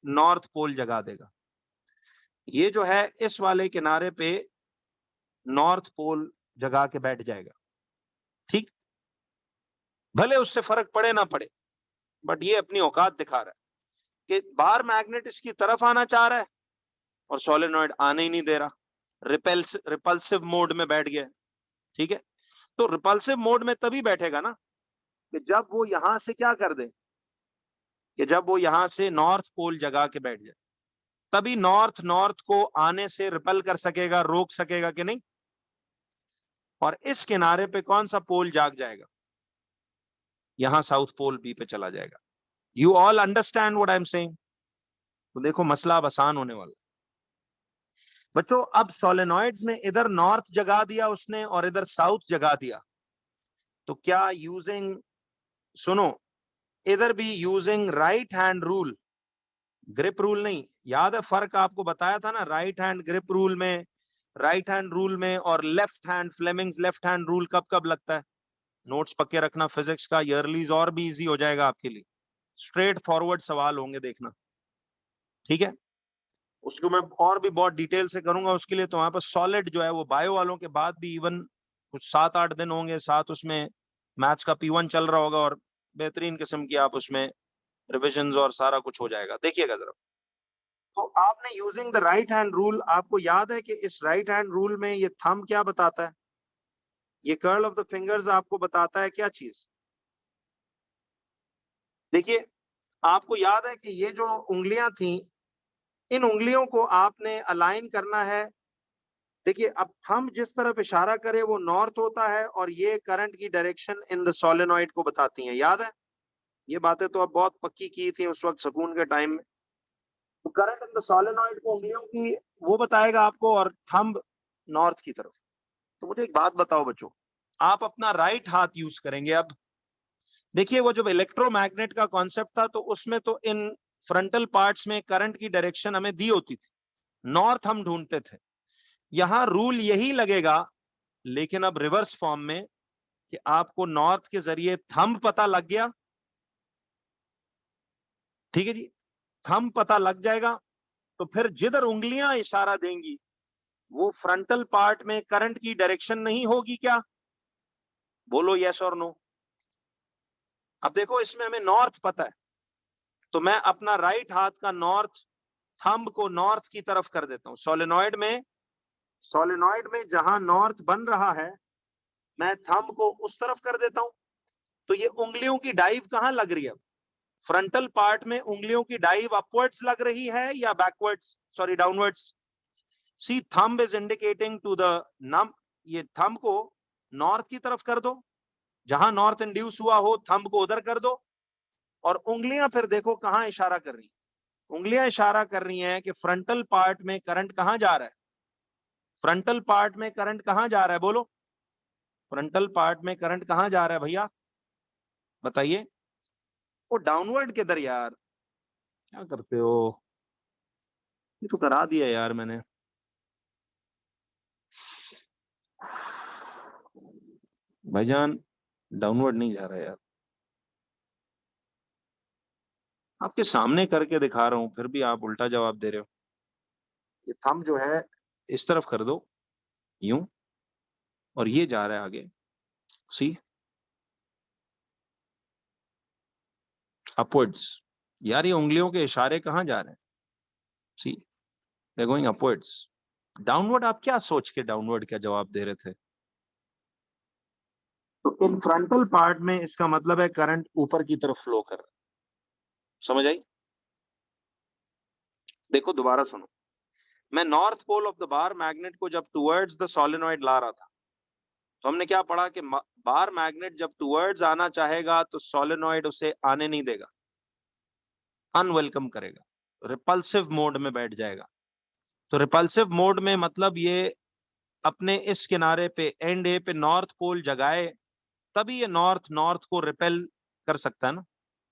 नॉर्थ पोल जगा देगा, ये जो है इस वाले किनारे पे नॉर्थ पोल जगा के बैठ जाएगा। ठीक, भले उससे फर्क पड़े ना पड़े, बट ये अपनी औकात दिखा रहा है कि बार मैग्नेट इसकी तरफ आना चाह रहा है और सोलेनॉइड आने ही नहीं दे रहा, रिपल्सिव मोड में बैठ गया। ठीक है, तो रिपल्सिव मोड में तभी बैठेगा ना कि जब वो यहां से क्या कर दे, कि जब वो यहां से नॉर्थ पोल जगा के बैठ जाए, तभी नॉर्थ नॉर्थ को आने से रिपल कर सकेगा, रोक सकेगा कि नहीं। और इस किनारे पे कौन सा पोल जाग जाएगा? यहां साउथ पोल बी पे चला जाएगा। You all understand what I am saying? तो देखो मसला अब आसान होने वाला बच्चों। अब सोलेनॉइड्स ने इधर नॉर्थ जगा दिया उसने और इधर साउथ जगा दिया, तो क्या यूजिंग, सुनो, इधर भी using right hand rule, grip rule नहीं, याद है फर्क आपको बताया था ना, राइट हैंड ग्रिप रूल में, राइट हैंड रूल में और left hand, Fleming's left hand rule कब कब लगता है? नोट्स पक्के रखना फिजिक्स का, ईयरलीज और भी इजी हो जाएगा आपके लिए, स्ट्रेट फॉरवर्ड सवाल होंगे, देखना। ठीक है, उसको मैं और भी बहुत डिटेल से करूंगा, उसके लिए तो वहां पर सॉलिड जो है वो बायो वालों के बाद भी इवन कुछ 7-8 दिन होंगे साथ, उसमें मैथ्स का P1 चल रहा होगा और बेहतरीन किस्म की आप उसमें रिविजन और सारा कुछ हो जाएगा, देखिएगा जरा। तो आपने using the right hand rule, आपको याद है कि इस राइट हैंड रूल में ये थंब क्या बताता है, ये कर्ल ऑफ द फिंगर्स आपको बताता है क्या चीज? देखिए, आपको याद है कि ये जो उंगलियां थी, इन उंगलियों को आपने अलाइन करना है। देखिए अब हम जिस तरफ इशारा करें वो नॉर्थ होता है, और ये करंट की डायरेक्शन इन द सोलेनॉइड को बताती हैं, याद है? ये बातें तो अब बहुत पक्की की थी उस वक्त सुकून के टाइम में। तो करंट इन द सोलेनॉइड को उंगलियों की वो बताएगा आपको, और थंब नॉर्थ की तरफ। तो मुझे एक बात बताओ बच्चों, आप अपना राइट हाथ यूज करेंगे। अब देखिए, वो जब इलेक्ट्रोमैग्नेट का कॉन्सेप्ट था तो उसमें तो इन फ्रंटल पार्ट्स में करंट की डायरेक्शन हमें दी होती थी, नॉर्थ हम ढूंढते थे। यहां रूल यही लगेगा, लेकिन अब रिवर्स फॉर्म में, कि आपको नॉर्थ के जरिए थंब पता लग गया, ठीक है जी, थंब पता लग जाएगा, तो फिर जिधर उंगलियां इशारा देंगी वो फ्रंटल पार्ट में करंट की डायरेक्शन नहीं होगी क्या? बोलो यस और नो। अब देखो, इसमें हमें नॉर्थ पता है, तो मैं अपना राइट हाथ का नॉर्थ, थंब को नॉर्थ की तरफ कर देता हूं। सोलेनॉइड में जहां नॉर्थ बन रहा है, मैं थंब को उस तरफ कर देता हूं। तो ये उंगलियों की डाइव कहां लग रही है? फ्रंटल पार्ट में उंगलियों की डाइव अपवर्ड्स लग रही है या backwards, sorry downwards? See, thumb is indicating to the नम, ये थंब को नॉर्थ की तरफ कर दो, जहां नॉर्थ इंड्यूस हुआ हो थंब को उधर कर दो। और उंगलियां फिर देखो कहां इशारा कर रही हैं। उंगलियां इशारा कर रही हैं कि फ्रंटल पार्ट में करंट कहां जा रहा है। फ्रंटल पार्ट में करंट कहां जा रहा है, बोलो। फ्रंटल पार्ट में करंट कहां जा रहा है भैया, बताइए। वो डाउनवर्ड किधर यार, क्या करते हो? ये तो करा दिया यार मैंने। भाईजान, डाउनवर्ड नहीं जा रहा यार, आपके सामने करके दिखा रहा हूं, फिर भी आप उल्टा जवाब दे रहे हो। ये थंब जो है इस तरफ कर दो, यूं, और ये जा रहा है आगे, सी, अपवर्ड्स। यार ये उंगलियों के इशारे कहां जा रहे हैं? सी, दे गोइंग अपवर्ड्स। डाउनवर्ड आप क्या सोच के डाउनवर्ड क्या जवाब दे रहे थे? तो इन फ्रंटल पार्ट में इसका मतलब है करंट ऊपर की तरफ फ्लो कर रहा है। समझ आई? देखो दोबारा सुनो, मैं north pole of the bar magnet को जब टुवर्ड्स द सोलेनॉइड ला रहा था, तो हमने क्या पढ़ा कि बार मैग्नेट जब टुवर्ड्स आना चाहेगा तो सोलेनॉइड उसे आने नहीं देगा, अनवेलकम करेगा, रिपल्सिव मोड में बैठ जाएगा। तो रिपल्सिव मोड में मतलब ये अपने इस किनारे पे, एंड ए पे नॉर्थ पोल जगाए, तभी ये नॉर्थ नॉर्थ को रिपेल कर सकता है ना,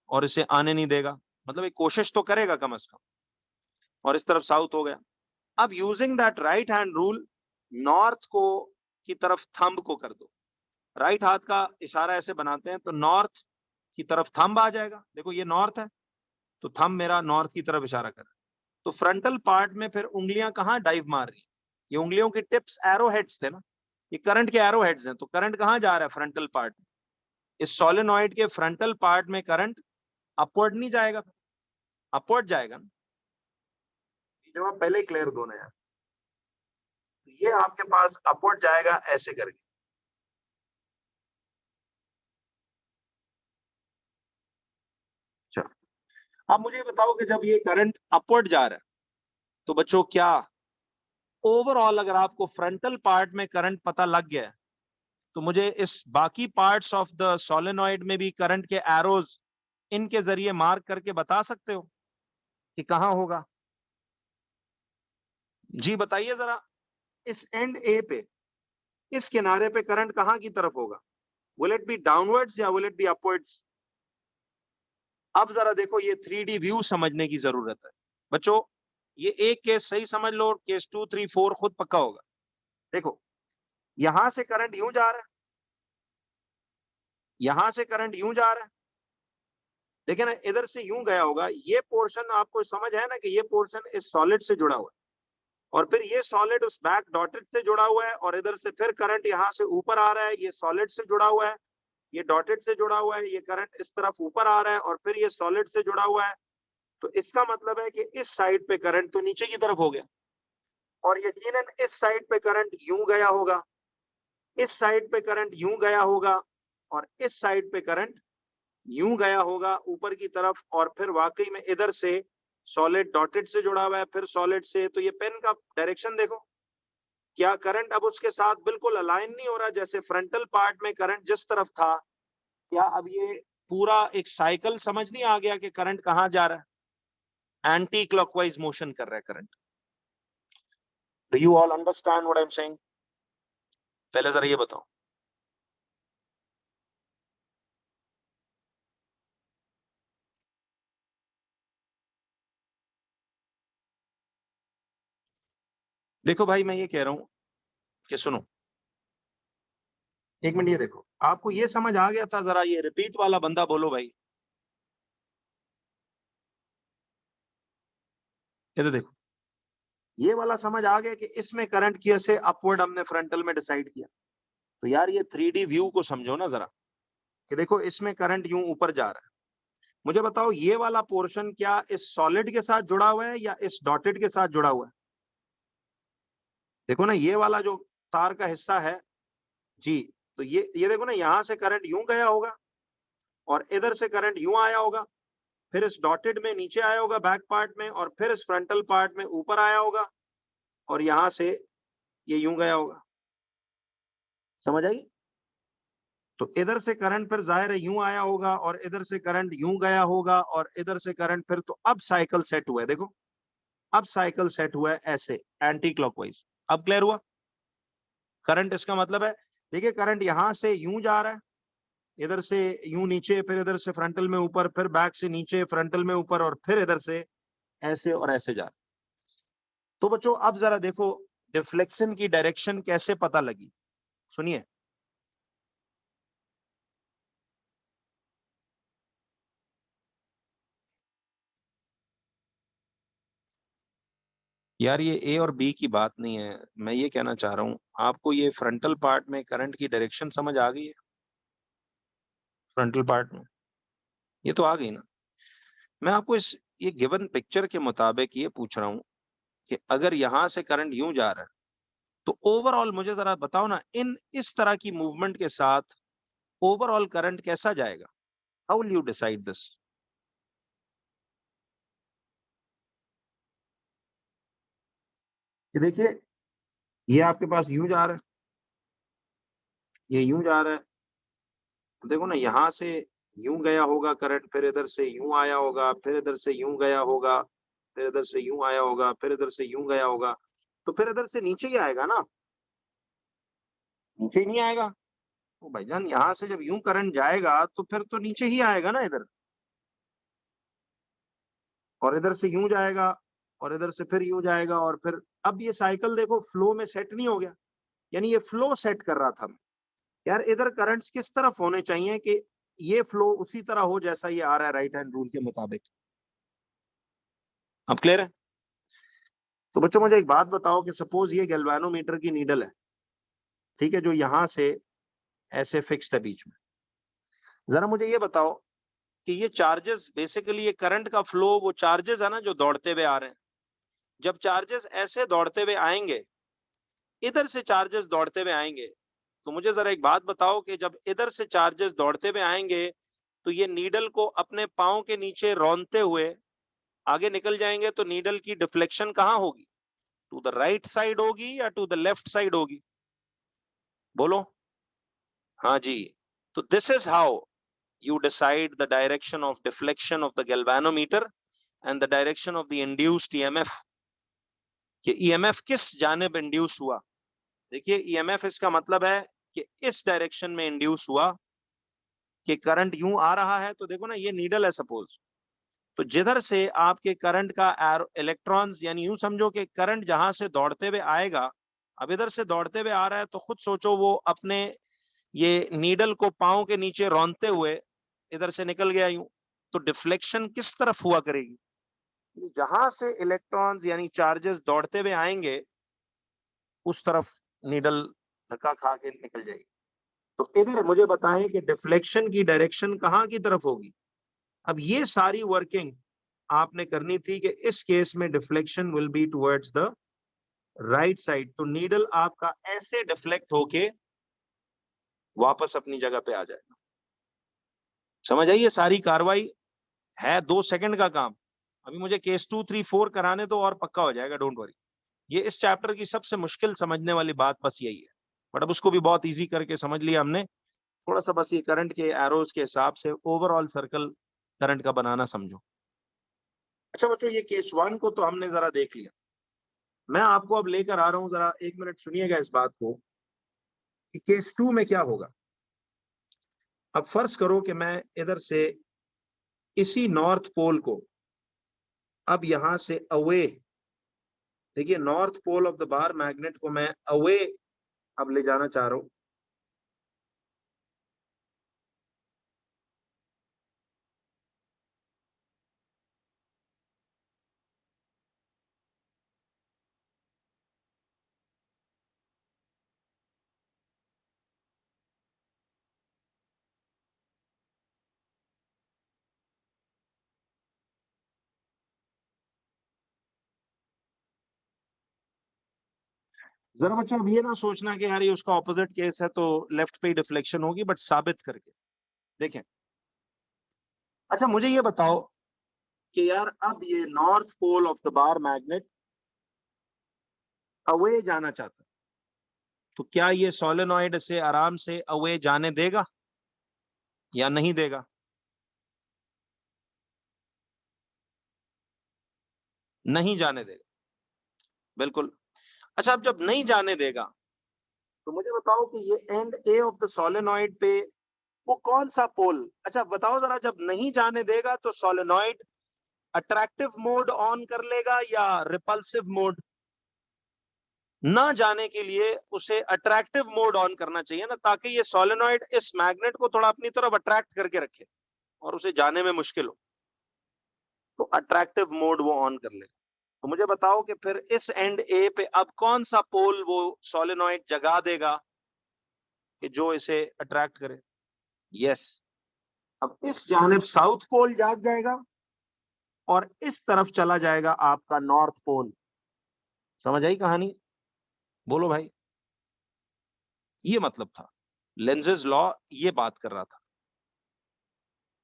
और इसे आने नहीं देगा। मतलब एक कोशिश तो करेगा कम से कम। और इस तरफ साउथ हो गया। अब using that right hand rule, north को की तरफ थंब को कर दो। राइट हाथ का इशारा ऐसे बनाते हैं तो नॉर्थ की तरफ थंब आ जाएगा। देखो ये नॉर्थ है, तो थंब मेरा नॉर्थ की तरफ इशारा कर रहा है। तो फ्रंटल पार्ट में फिर उंगलियां कहां डाइव मार रही? ये उंगलियों के टिप्स एरो हेड्स थे ना, ये करंट के एरो हेड्स हैं। तो करंट कहां जा रहा है? फ्रंटल पार्ट में। इस सोलेनॉइड के फ्रंटल पार्ट में करंट अपवर्ड नहीं जाएगा, अपवर्ड जाएगा ना। जवाब पहले ही क्लियर दो ना यार। ये आपके पास अपवर्ड जाएगा ऐसे करके। अच्छा, अब मुझे बताओ कि जब ये करंट अपवर्ड जा रहा है, तो बच्चों क्या ओवरऑल, अगर आपको फ्रंटल पार्ट में करंट पता लग गया है, तो मुझे इस बाकी पार्ट्स ऑफ द सोलेनॉइड में भी करंट के एरोज इनके जरिए मार्क करके बता सकते हो कि कहां होगा? जी बताइए जरा। इस एंड ए पे, इस किनारे पे करंट कहां की तरफ होगा? विल इट बी डाउनवर्ड्स या विल इट बी अपवर्ड्स? अब जरा देखो, ये 3D व्यू समझने की जरूरत है बच्चों। ये एक केस सही समझ लो, केस 2, 3, 4 खुद पक्का होगा। देखो, यहां से करंट यूं जा रहा है, यहां से करंट यूं जा रहा है, देखिए ना, इधर से यूं गया होगा। ये पोर्शन आपको समझ है ना कि ये पोर्शन इस सॉलिड से जुड़ा हुआ है, और फिर ये सॉलिड उस बैक डॉटेड से जुड़ा हुआ है, और इधर से फिर करंट यहां से ऊपर आ रहा है, ये सॉलिड से जुड़ा हुआ है, ये डॉटेड से जुड़ा हुआ है, ये करंट इस तरफ ऊपर आ रहा है, और फिर ये सॉलिड से जुड़ा हुआ है। तो इसका मतलब है कि इस साइड पे करंट तो नीचे की तरफ हो गया, और यकीनन इस साइड पे करंट यूं गया होगा, इस साइड पे करंट यूं गया होगा, और इस साइड पे करंट यूं गया होगा ऊपर की तरफ। और फिर वाकई में इधर से सॉलिड डॉटेड से जुड़ा हुआ है, फिर सॉलिड से। तो ये पेन का डायरेक्शन देखो, क्या करंट अब उसके साथ बिल्कुल अलाइन नहीं हो रहा? जैसे फ्रंटल पार्ट में करंट जिस तरफ था, क्या अब ये पूरा एक साइकिल समझ नहीं आ गया कि करंट कहां जा रहा है? एंटी क्लॉकवाइज मोशन कर रहा है current. Do you all understand what I am saying? पहले जरा ये बताओ। देखो भाई, मैं ये कह रहा हूं कि सुनो, एक मिनट, ये देखो, आपको ये समझ आ गया था? जरा ये रिपीट वाला बंदा बोलो भाई। ये तो देखो, ये वाला समझ आ गया कि इसमें करंट कैसे अपवर्ड हमने फ्रंटल में डिसाइड किया। तो यार ये 3D व्यू को समझो ना जरा, कि देखो इसमें करंट यूं ऊपर जा रहा है। मुझे बताओ, ये वाला पोर्शन क्या इस सॉलिड के साथ जुड़ा हुआ है या इस डॉटेड के साथ जुड़ा हुआ है? देखो ना, ये वाला जो तार का हिस्सा है जी, तो ये देखो ना, यहां से करंट यूं गया होगा और इधर से करंट यूं आया होगा, फिर इस डॉटेड में नीचे आया होगा बैक पार्ट में, और फिर इस फ्रंटल पार्ट में ऊपर आया होगा, और यहां से ये यूं गया होगा। समझ आई? तो इधर से करंट फिर जाहिर है यूं आया होगा, और इधर से करंट यूं गया होगा, और इधर से करंट फिर, तो अब साइकिल सेट हुआ है। देखो, अब साइकिल सेट हुआ है ऐसे, एंटी क्लॉकवाइज। अब क्लियर हुआ? करंट इसका मतलब है, देखिए करंट यहां से यूं जा रहा है, इधर से यूं नीचे, फिर इधर से फ्रंटल में ऊपर, फिर बैक से नीचे फ्रंटल में ऊपर, और फिर इधर से ऐसे और ऐसे जा रहा है। तो बच्चों अब जरा देखो, डिफ्लेक्शन की डायरेक्शन कैसे पता लगी, सुनिए। यार ये ए और बी की बात नहीं है, मैं ये कहना चाह रहा हूँ, आपको ये फ्रंटल पार्ट में करंट की डायरेक्शन समझ आ गई है? फ्रंटल पार्ट में ये तो आ गई ना। मैं आपको इस ये गिवन पिक्चर के मुताबिक ये पूछ रहा हूँ कि अगर यहां से करंट यूं जा रहा है, तो ओवरऑल मुझे जरा बताओ ना, इन इस तरह की मूवमेंट के साथ ओवरऑल करंट कैसा जाएगा? How will you decide this? ये देखिए, ये आपके पास यूं जा रहा है, ये यूं जा रहा है। देखो ना, यहाँ से यूं गया होगा करंट, फिर इधर से यूं आया होगा, फिर इधर से यूं गया होगा, फिर इधर से यूं आया होगा, फिर इधर से यूं गया होगा, तो फिर इधर से नीचे ही आएगा ना, नीचे ही नहीं आएगा? तो भाईजान यहाँ से जब यूं करंट जाएगा तो फिर तो नीचे ही आएगा ना इधर, और इधर से यूं जाएगा, और इधर से फिर यूं जाएगा, और फिर अब ये साइकिल देखो फ्लो में सेट नहीं हो गया, यानी ये फ्लो सेट कर रहा था मैं। यार इधर करंट्स किस तरफ होने चाहिए कि ये फ्लो उसी तरह हो जैसा ये आ रहा है राइट हैंड रूल के मुताबिक। अब क्लियर है? तो बच्चों मुझे एक बात बताओ कि सपोज ये गैल्वेनोमीटर की नीडल है, ठीक है, जो यहां से ऐसे फिक्स्ड है बीच में। जरा मुझे ये बताओ कि ये चार्जेस, बेसिकली ये करंट का फ्लो, वो चार्जेस है ना जो दौड़ते हुए आ रहे हैं। जब चार्जेस ऐसे दौड़ते हुए आएंगे, इधर से चार्जेस दौड़ते हुए आएंगे, तो मुझे जरा एक बात बताओ कि जब इधर से चार्जेस दौड़ते हुए आएंगे, तो ये नीडल को अपने पांव के नीचे रौंदते हुए आगे निकल जाएंगे, तो नीडल की डिफ्लेक्शन कहाँ होगी? टू द राइट साइड होगी या टू द लेफ्ट साइड होगी? बोलो। हाँ जी। तो this is how you decide the direction of deflection of the galvanometer and the direction of the induced EMF, कि EMF किस जानिब इंड्यूस हुआ। देखिए EMF इसका मतलब है कि इस डायरेक्शन में इंड्यूस हुआ, कि करंट यूं आ रहा है, तो देखो ना ये नीडल है सपोज, तो जिधर से आपके करंट का इलेक्ट्रॉन्स, यानी यूं समझो कि करंट जहां से दौड़ते हुए आएगा, अब इधर से दौड़ते हुए आ रहा है, तो खुद सोचो वो अपने ये नीडल को पांव के नीचे रौंदते हुए इधर से निकल गया यूं, तो डिफ्लेक्शन किस तरफ हुआ करेगी? जहां से इलेक्ट्रॉन्स यानी चार्जेस दौड़ते हुए आएंगे, उस तरफ नीडल धक्का खा के निकल जाएगी। तो इधर मुझे बताएं कि डिफ्लेक्शन की डायरेक्शन कहां की तरफ होगी। अब ये सारी वर्किंग आपने करनी थी कि इस केस में deflection will be towards the right side, तो नीडल आपका ऐसे डिफ्लेक्ट होके वापस अपनी जगह पे आ जाएगा। समझ आई? ये सारी कार्रवाई है 2 सेकंड का काम। अभी मुझे केस 2, 3, 4 कराने दो और पक्का हो जाएगा, डोंट वरी। ये इस चैप्टर की सबसे मुश्किल समझने वाली बात बस यही है, बट अब उसको भी बहुत इजी करके समझ लिया हमने। थोड़ा सा बस ये करंट के एरोज के हिसाब से ओवरऑल सर्कल करंट का बनाना समझो। अच्छा बच्चों, ये केस 1 को तो हमने जरा देख लिया। मैं आपको अब लेकर आ रहा हूं, जरा 1 मिनट सुनिएगा इस बात को, कि केस 2 में क्या होगा। अब फर्ज करो कि मैं इधर से इसी नॉर्थ पोल को अब यहां से अवे, देखिए north pole of the bar magnet को मैं अवे अब ले जाना चाह रहा हूं। जरा बच्चों अब ये ना सोचना कि यार ये उसका ऑपोजिट केस है तो लेफ्ट पे ही डिफ्लेक्शन होगी, बट साबित करके देखें। अच्छा मुझे ये बताओ कि यार अब ये north pole of the bar magnet away जाना चाहता है, तो क्या ये सोलेनॉइड से आराम से अवे जाने देगा या नहीं देगा? नहीं जाने देगा, बिल्कुल। अच्छा अब जब नहीं जाने देगा तो मुझे बताओ कि ये and A of the solenoid पे वो कौन सा पोल, अच्छा बताओ जरा, जब नहीं जाने देगा तो सोलेनॉइड अट्रैक्टिव मोड ऑन कर लेगा या रिपल्सिव मोड? ना जाने के लिए उसे अट्रैक्टिव मोड ऑन करना चाहिए ना, ताकि ये सोलेनॉइड इस मैग्नेट को थोड़ा अपनी तरफ अट्रैक्ट करके रखे और उसे जाने में मुश्किल हो, तो अट्रैक्टिव मोड वो ऑन कर ले। तो मुझे बताओ कि फिर इस एंड ए पे अब कौन सा पोल वो सोलेनॉइड जगा देगा कि जो इसे अट्रैक्ट करे? यस, अब इस जानिब साउथ पोल जाग जाएगा और इस तरफ चला जाएगा आपका नॉर्थ पोल। समझ आई कहानी? बोलो भाई। ये मतलब था, लेंजेस लॉ ये बात कर रहा था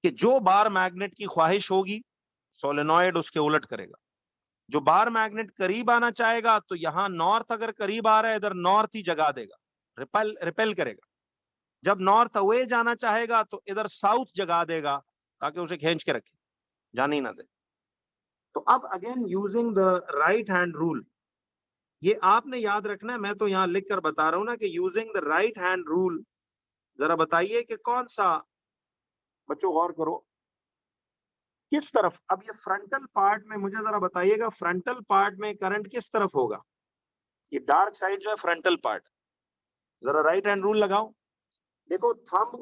कि जो बार मैग्नेट की ख्वाहिश होगी सोलेनॉइड उसके उलट करेगा। जो बार मैग्नेट करीब आना चाहेगा तो यहां नॉर्थ अगर करीब आ रहा है इधर नॉर्थ ही जगा देगा, रिपेल करेगा। जब नॉर्थ अवे जाना चाहेगा तो इधर साउथ जगा देगा ताकि उसे खींच के रखे, जाने ही ना दे। तो अब again using the right hand rule, ये आपने याद रखना है, मैं तो यहां लिख कर बता रहा हूं ना कि using the right hand rule. जरा बताइए कि कौन सा, बच्चों गौर करो, किस तरफ, अब ये फ्रंटल पार्ट में मुझे जरा बताइएगा, फ्रंटल पार्ट में करंट किस तरफ होगा? ये डार्क साइड जो है फ्रंटल पार्ट, जरा राइट हैंड रूल लगाओ। देखो थंब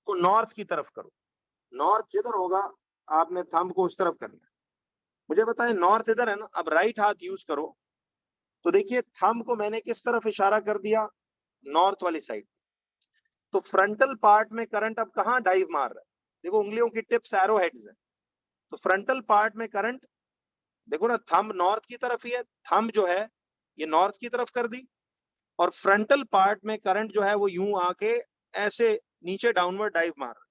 को नॉर्थ की तरफ करो, नॉर्थ जिधर होगा आपने थंब को उस तरफ करना है। मुझे बताएं नॉर्थ इधर है ना, अब राइट हाथ यूज करो, तो देखिए थंब को मैंने किस तरफ इशारा कर दिया? नॉर्थ वाली साइड। तो फ्रंटल पार्ट में करंट अब कहां डाइव मार रहा है? देखो उंगलियों की टिप्स एरो हेड्स है, तो फ्रंटल पार्ट में करंट देखो ना, थंब नॉर्थ की तरफ ही है, थंब जो है ये नॉर्थ की तरफ कर दी, और फ्रंटल पार्ट में करंट जो है वो यूं आके ऐसे नीचे डाउनवर्ड डाइव मार रहा है।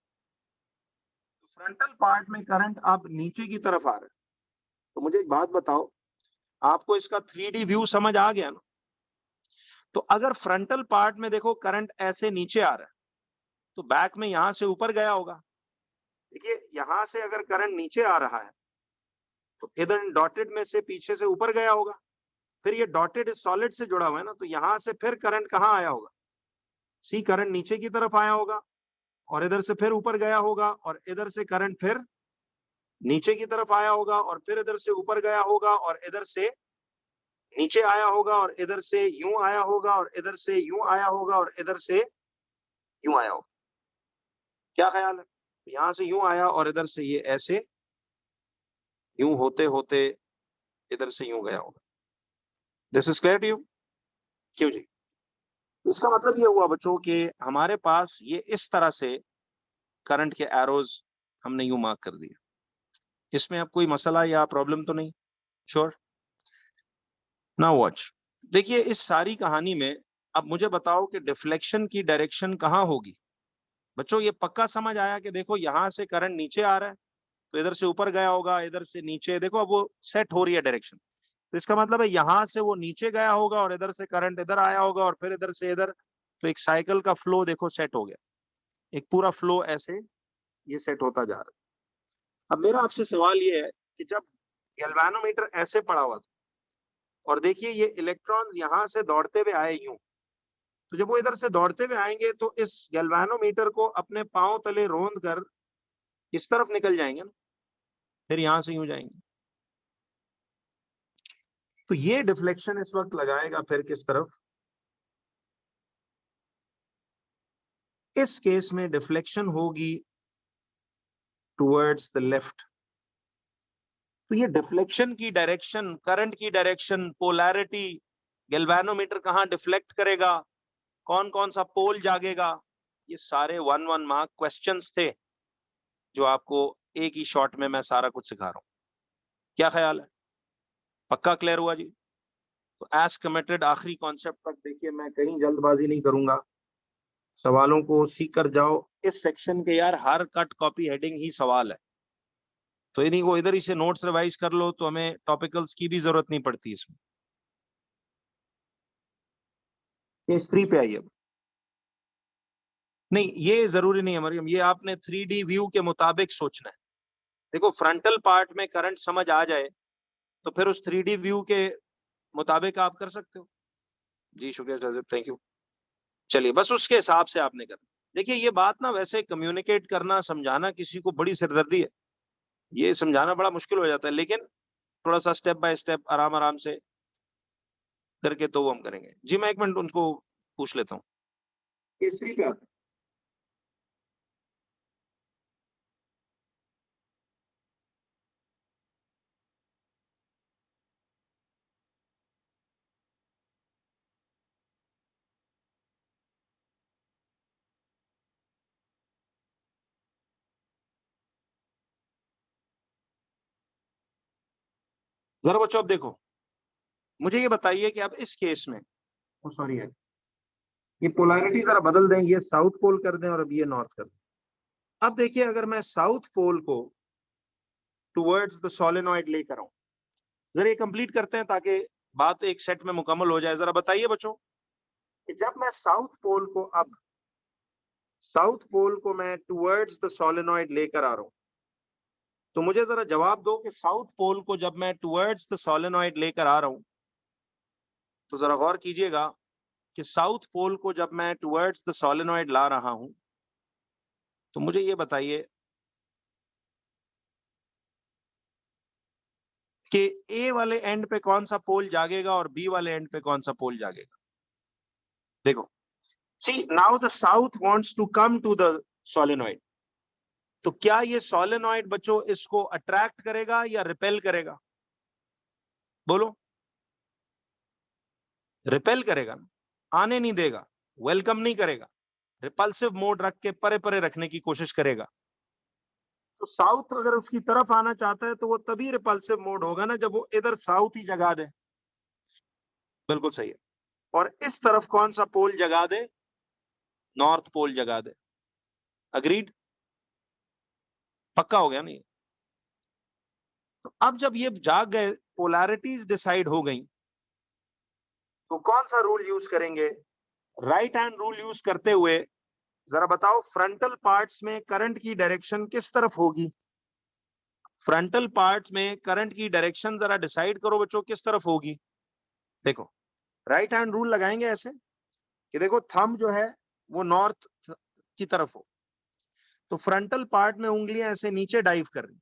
तो फ्रंटल पार्ट में करंट अब नीचे की तरफ आ रहा है। तो मुझे एक बात बताओ, आपको इसका 3D व्यू समझ आ गया ना? तो अगर फ्रंटल पार्ट में देखो करंट ऐसे नीचे आ रहा है तो बैक में यहां से ऊपर गया होगा। देखिए यहां से अगर करंट नीचे आ रहा है तो इधर डॉटेड में से पीछे से ऊपर गया होगा, फिर ये डॉटेड सॉलिड से जुड़ा हुआ है ना, तो यहां से फिर करंट कहां आया होगा? सी करंट नीचे की तरफ आया होगा और इधर से फिर ऊपर गया होगा, और इधर से करंट फिर नीचे की तरफ आया होगा और फिर इधर से ऊपर गया होगा और इधर से नीचे आया होगा और इधर से यूं आया होगा और इधर से यूं आया होगा और इधर से यूं आया होगा। क्या ख्याल है? यहां से यूं आया और इधर से ये ऐसे यूं होते होते इधर से यूं गया होगा। This is clear to you? क्यों जी? तो इसका मतलब ये हुआ बच्चों कि हमारे पास ये इस तरह से करंट के एरोज हमने यूं मार्क कर दिए। इसमें अब कोई मसला या प्रॉब्लम तो नहीं? श्योर। नाउ वॉच, देखिए इस सारी कहानी में अब मुझे बताओ कि डिफ्लेक्शन की डायरेक्शन कहां होगी? बच्चों ये पक्का समझ आया कि देखो यहां से करंट नीचे आ रहा है तो इधर से ऊपर गया होगा, इधर से नीचे, देखो अब वो सेट हो रही है डायरेक्शन। तो इसका मतलब है यहां से वो नीचे गया होगा और इधर से करंट इधर आया होगा और फिर इधर से इधर, तो एक साइकिल का फ्लो देखो सेट हो गया, एक पूरा फ्लो ऐसे ये सेट होता जा रहा है। अब मेरा आपसे सवाल ये है कि जब गैल्वेनोमीटर ऐसे पड़ा हुआ था और देखिए ये इलेक्ट्रॉन्स यहां से दौड़ते हुए आए यूं, तो जब वो इधर से दौड़ते हुए आएंगे तो इस गैल्वानोमीटर को अपने पांव तले रोंद कर इस तरफ निकल जाएंगे ना, फिर यहां से यूं जाएंगे। तो ये डिफ्लेक्शन इस वक्त लगाएगा फिर किस तरफ? इस केस में डिफ्लेक्शन होगी टुवर्ड्स द लेफ्ट। तो ये डिफ्लेक्शन की डायरेक्शन, करंट की डायरेक्शन, पोलैरिटी, गैल्वानोमीटर कहां डिफ्लेक्ट करेगा, कौन कौन सा पोल जागेगा, ये सारे 1 मार्क क्वेश्चंस थे जो आपको एक ही शॉट में मैं सारा कुछ सिखा रहा हूं। क्या ख्याल है? पक्का क्लियर हुआ जी? तो एज कमिटेड आखिरी कॉन्सेप्ट तक देखिए, मैं कहीं जल्दबाजी नहीं करूंगा, सवालों को सीख कर जाओ। इस सेक्शन के यार हर कट कॉपी हेडिंग ही सवाल है, तो इन्हीं को इधर ही से नोट्स रिवाइज कर लो, तो हमें टॉपिकल्स की भी जरूरत नहीं पड़ती इसमें। केस 3 पे आइए। नहीं, ये जरूरी नहीं है मरियम, ये आपने 3D व्यू के मुताबिक सोचना है। देखो, फ्रंटल पार्ट में करंट समझ आ जाए तो फिर उस 3D व्यू के मुताबिक आप कर सकते हो। जी शुक्रिया साहब, थैंक यू। चलिए, बस उसके हिसाब से आपने करना। देखिए, ये बात ना वैसे कम्युनिकेट करना, समझाना किसी को बड़ी सिरदर्दी है, ये समझाना बड़ा मुश्किल हो जाता है, लेकिन थोड़ा सा स्टेप बाय स्टेप आराम आराम से करके तो वो हम करेंगे। जी मैं एक मिनट उनको पूछ लेता हूँ। केसरी पे आता जरा बच्चों, अब देखो, मुझे ये बताइए कि अब इस केस में, सॉरी है, ये पोलैरिटी जरा बदल दें, ये साउथ पोल कर दें और अब ये नॉर्थ कर दें। अब देखिए, अगर मैं साउथ पोल को टुवर्ड्स द सोलेनॉइड लेकर आऊं, जरा ये कंप्लीट करते हैं ताकि बात एक सेट में मुकम्मल हो जाए। जरा बताइए बच्चों कि जब मैं साउथ पोल को मैं टुवर्ड्स द सोलेनॉइड लेकर आ रहा हूं, तो मुझे जरा जवाब दो कि साउथ पोल को जब मैं टुवर्ड्स द सोलेनॉइड लेकर आ रहा हूं, तो जरा गौर कीजिएगा कि साउथ पोल को जब मैं टुवर्ड्स द सोलेनॉइड ला रहा हूं, तो मुझे ये बताइए कि ए वाले एंड पे कौन सा पोल जागेगा और बी वाले एंड पे कौन सा पोल जागेगा। देखो, see now the south wants to come to the solenoid, तो क्या ये सोलेनॉइड बच्चों इसको अट्रैक्ट करेगा या रिपेल करेगा? बोलो। रिपेल करेगा ना, आने नहीं देगा, वेलकम नहीं करेगा, रिपल्सिव मोड रख के परे परे रखने की कोशिश करेगा। तो साउथ अगर उसकी तरफ आना चाहता है तो वो तभी रिपल्सिव मोड होगा ना जब वो इधर साउथ ही जगा दे। बिल्कुल सही है। और इस तरफ कौन सा पोल जगा दे? नॉर्थ पोल जगा दे। अग्रीड? पक्का हो गया नहीं? तो अब जब ये जाग गए, पोलैरिटीज डिसाइड हो गई, तो कौन सा रूल यूज करेंगे? राइट हैंड रूल यूज करते हुए जरा बताओ, फ्रंटल पार्ट्स में करंट की डायरेक्शन किस तरफ होगी? फ्रंटल पार्ट्स में करंट की डायरेक्शन जरा डिसाइड करो बच्चों, किस तरफ होगी? देखो, राइट हैंड रूल लगाएंगे ऐसे कि देखो, थंब जो है वो नॉर्थ की तरफ हो, तो फ्रंटल पार्ट में उंगलियां ऐसे नीचे डाइव कर रही,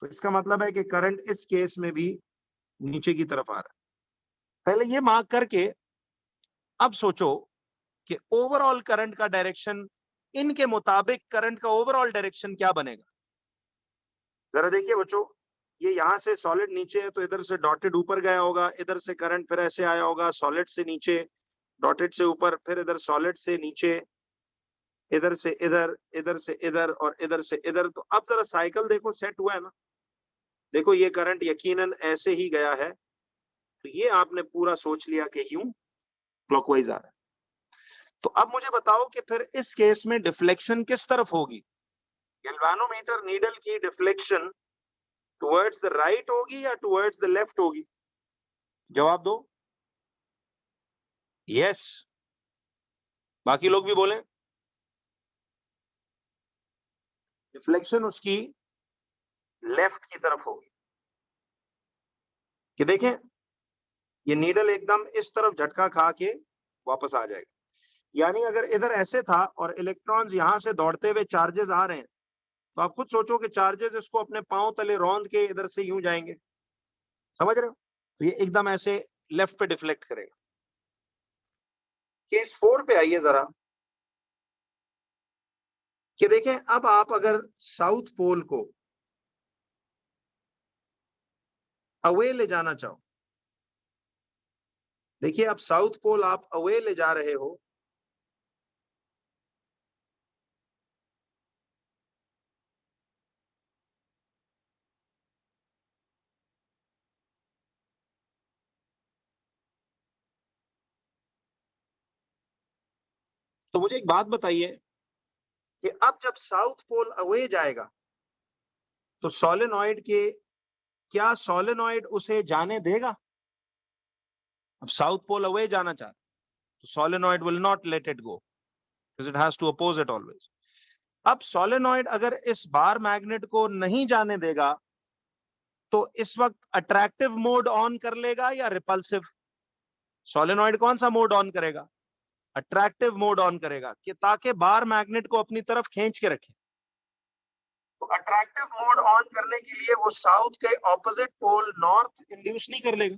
तो इसका मतलब है कि करंट इस केस में भी नीचे की तरफ आ रहा है। पहले ये मार्क करके अब सोचो कि ओवरऑल करंट का डायरेक्शन, इनके मुताबिक करंट का ओवरऑल डायरेक्शन क्या बनेगा? जरा देखिए बच्चों, ये यहां से सॉलिड नीचे है तो इधर से डॉटेड ऊपर गया होगा, इधर से करंट फिर ऐसे आया होगा, सॉलिड से नीचे, डॉटेड से ऊपर, फिर इधर सॉलिड से नीचे, इधर से इधर, इधर से इधर और इधर से इधर। तो अब जरा साइकिल देखो, सेट हुआ है ना? देखो, ये करंट यकीनन ऐसे ही गया है, तो ये आपने पूरा सोच लिया कि यूं क्लॉकवाइज आ रहा है। तो अब मुझे बताओ कि फिर इस केस में डिफ्लेक्शन किस तरफ होगी? गैल्वानोमीटर नीडल की डिफ्लेक्शन टुवर्ड्स द राइट होगी या टुवर्ड्स द लेफ्ट होगी? जवाब दो। यस, बाकी लोग भी बोलें। डिफ्लेक्शन उसकी लेफ्ट की तरफ होगी। कि देखें, ये नीडल एकदम इस तरफ झटका खा के वापस आ जाएगा। यानी अगर इधर ऐसे था और इलेक्ट्रॉन्स यहां से दौड़ते हुए चार्जेस आ रहे हैं, तो आप खुद सोचो कि चार्जेस इसको अपने पांव तले रौंद के इधर से यूं जाएंगे, समझ रहे हो? तो ये एकदम ऐसे लेफ्ट पे डिफ्लेक्ट करेगा। केस 4 पे आइए जरा, कि देखें अब आप अगर साउथ पोल को अवे ले जाना चाहो, देखिए अब साउथ पोल आप अवे ले जा रहे हो, तो मुझे एक बात बताइए कि अब जब साउथ पोल अवे जाएगा तो सोलेनॉइड के, क्या सोलेनॉइड उसे जाने देगा? अब साउथ पोल अवे जाना चाहता तो solenoid will not let it go, because it has to oppose it always. अब सोलेनॉइड अगर इस बार मैग्नेट को नहीं जाने देगा तो इस वक्त अट्रैक्टिव मोड ऑन कर लेगा या रिपल्सिव? सोलेनॉइड कौन सा मोड ऑन करेगा? अट्रैक्टिव मोड ऑन करेगा, कि ताकि बार मैग्नेट को अपनी तरफ खींच के रखे। तो अट्रैक्टिव मोड ऑन करने के लिए वो साउथ के ऑपोजिट पोल नॉर्थ इंड्यूस नहीं कर लेगा,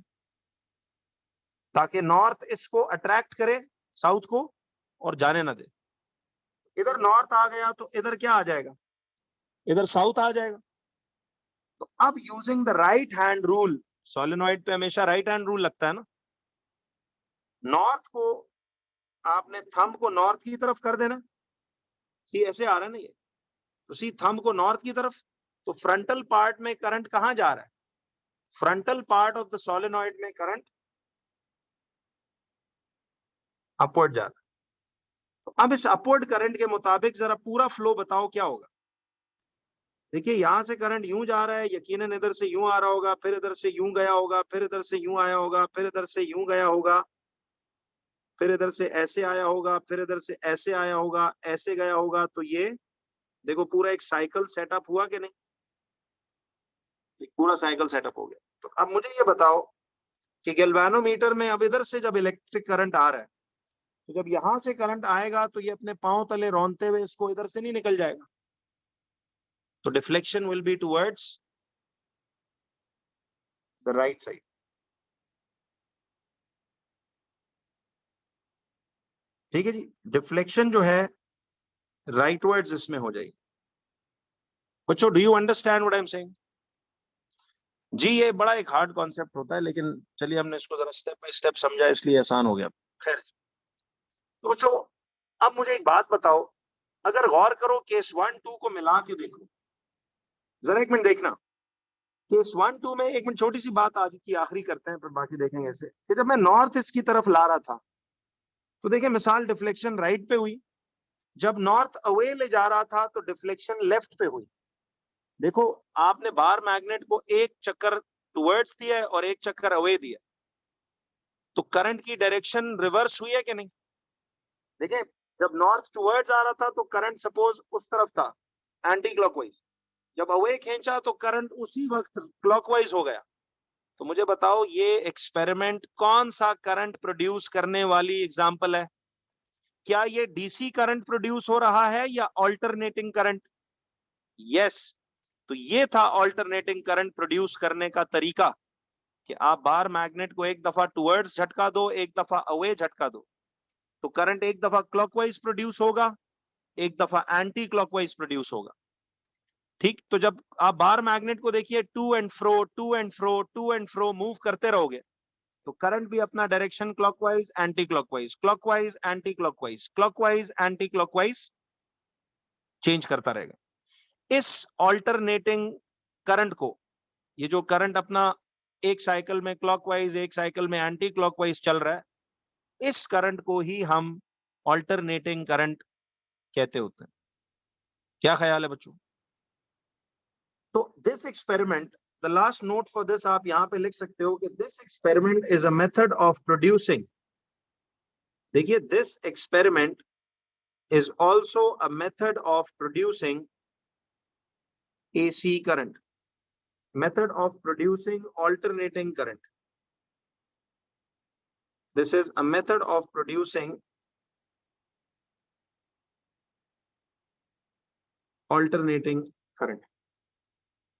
ताकि नॉर्थ इसको अट्रैक्ट करे साउथ को और जाने ना दे। इधर नॉर्थ आ गया तो इधर क्या आ जाएगा? इधर साउथ आ जाएगा। तो अब using the right hand rule, solenoid पे हमेशा राइट हैंड रूल लगता है ना, नॉर्थ को आपने थंब को नॉर्थ की तरफ कर देना। सी ऐसे आ रहा है ना ये, तो सी थंब को नॉर्थ की तरफ, तो फ्रंटल पार्ट में करंट कहां जा रहा है? Frontal part of the solenoid में करंट अपवर्ड जा रहा है। तो अब इस अपवर्ड करंट के मुताबिक जरा पूरा फ्लो बताओ क्या होगा। देखिए यहां से करंट यूं जा रहा है, यकीनन इधर से यूं आ रहा होगा, फिर इधर से यूं गया होगा, फिर इधर से यूं आया होगा, फिर इधर से यूं गया होगा, फिर इधर से ऐसे आया होगा, फिर इधर से ऐसे आया होगा, ऐसे गया होगा। तो ये देखो पूरा एक साइकिल सेटअप हुआ कि नहीं? एक पूरा साइकिल सेटअप हो गया। तो अब मुझे ये बताओ कि गैल्वेनोमीटर में अब इधर से जब इलेक्ट्रिक करंट आ रहा है, तो जब यहां से करंट आएगा तो ये अपने पांव तले रौंदते हुए इसको इधर से नहीं निकल जाएगा, तो deflection will be towards the right side. ठीक है जी, डिफ्लेक्शन जो है राइटवर्ड्स इसमें हो जाएगी। बच्चों do you understand what I am saying? जी ये बड़ा एक हार्ड कॉन्सेप्ट होता है, लेकिन चलिए हमने इसको जरा स्टेप बाय स्टेप समझा, इसलिए आसान हो गया। खैर, तो बच्चों अब मुझे एक बात बताओ, अगर गौर करो केस 1 2 को मिला के देखो, जरा एक मिनट देखना। केस 1 2 में एक मिनट छोटी सी बात आज की आखिरी करते हैं, फिर बाकी देखेंगे ऐसे, कि जब मैं नॉर्थ ईस्ट की तरफ ला रहा था तो देखिए मिसाल डिफ्लेक्शन राइट पे हुई, जब नॉर्थ अवे ले जा रहा था तो डिफ्लेक्शन लेफ्ट पे हुई। देखो आपने बार मैग्नेट को एक चक्कर टुवर्ड्स दिया है और एक चक्कर अवे दिया, तो करंट की डायरेक्शन रिवर्स हुई है कि नहीं? देखिए जब नॉर्थ टुवर्ड्स आ रहा था तो करंट सपोज उस तरफ था, एंटी क्लॉकवाइज। जब अवे खींचा तो करंट उसी वक्त क्लॉकवाइज हो गया। तो मुझे बताओ ये एक्सपेरिमेंट कौन सा करंट प्रोड्यूस करने वाली एग्जांपल है? क्या ये डीसी करंट प्रोड्यूस हो रहा है या अल्टरनेटिंग करंट? यस। तो ये था अल्टरनेटिंग करंट प्रोड्यूस करने का तरीका, कि आप बार मैग्नेट को एक दफा टुवर्ड्स झटका दो, एक दफा अवे झटका दो, तो करंट एक दफा क्लॉकवाइज प्रोड्यूस होगा, एक दफा एंटी क्लॉकवाइज प्रोड्यूस होगा। ठीक, तो जब आप बार मैग्नेट को देखिए to and fro to and fro to and fro move करते रहोगे, तो करंट भी अपना direction clockwise anti clockwise, clockwise anti clockwise, clockwise anti clockwise change करता रहेगा। इस ऑल्टरनेटिंग करंट को, ये जो करंट अपना एक साइकिल में क्लॉकवाइज एक साइकिल में एंटी क्लॉकवाइज चल रहा है, इस करंट को ही हम ऑल्टरनेटिंग करंट कहते होते हैं। क्या ख्याल है बच्चों? तो this experiment, the last note for this आप यहां पे लिख सकते हो कि this experiment is a method of producing, देखिए this experiment is also a method of producing AC current, method of producing alternating current. This is a method of producing alternating current.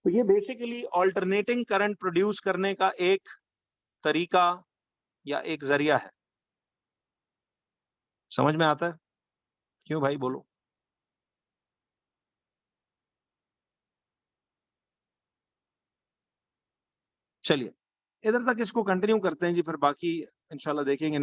तो ये बेसिकली ऑल्टरनेटिंग करंट प्रोड्यूस करने का एक तरीका या एक जरिया है। समझ में आता है? क्यों भाई बोलो? चलिए, इधर तक इसको कंटिन्यू करते हैं जी, फिर बाकी इंशाल्लाह देखेंगे।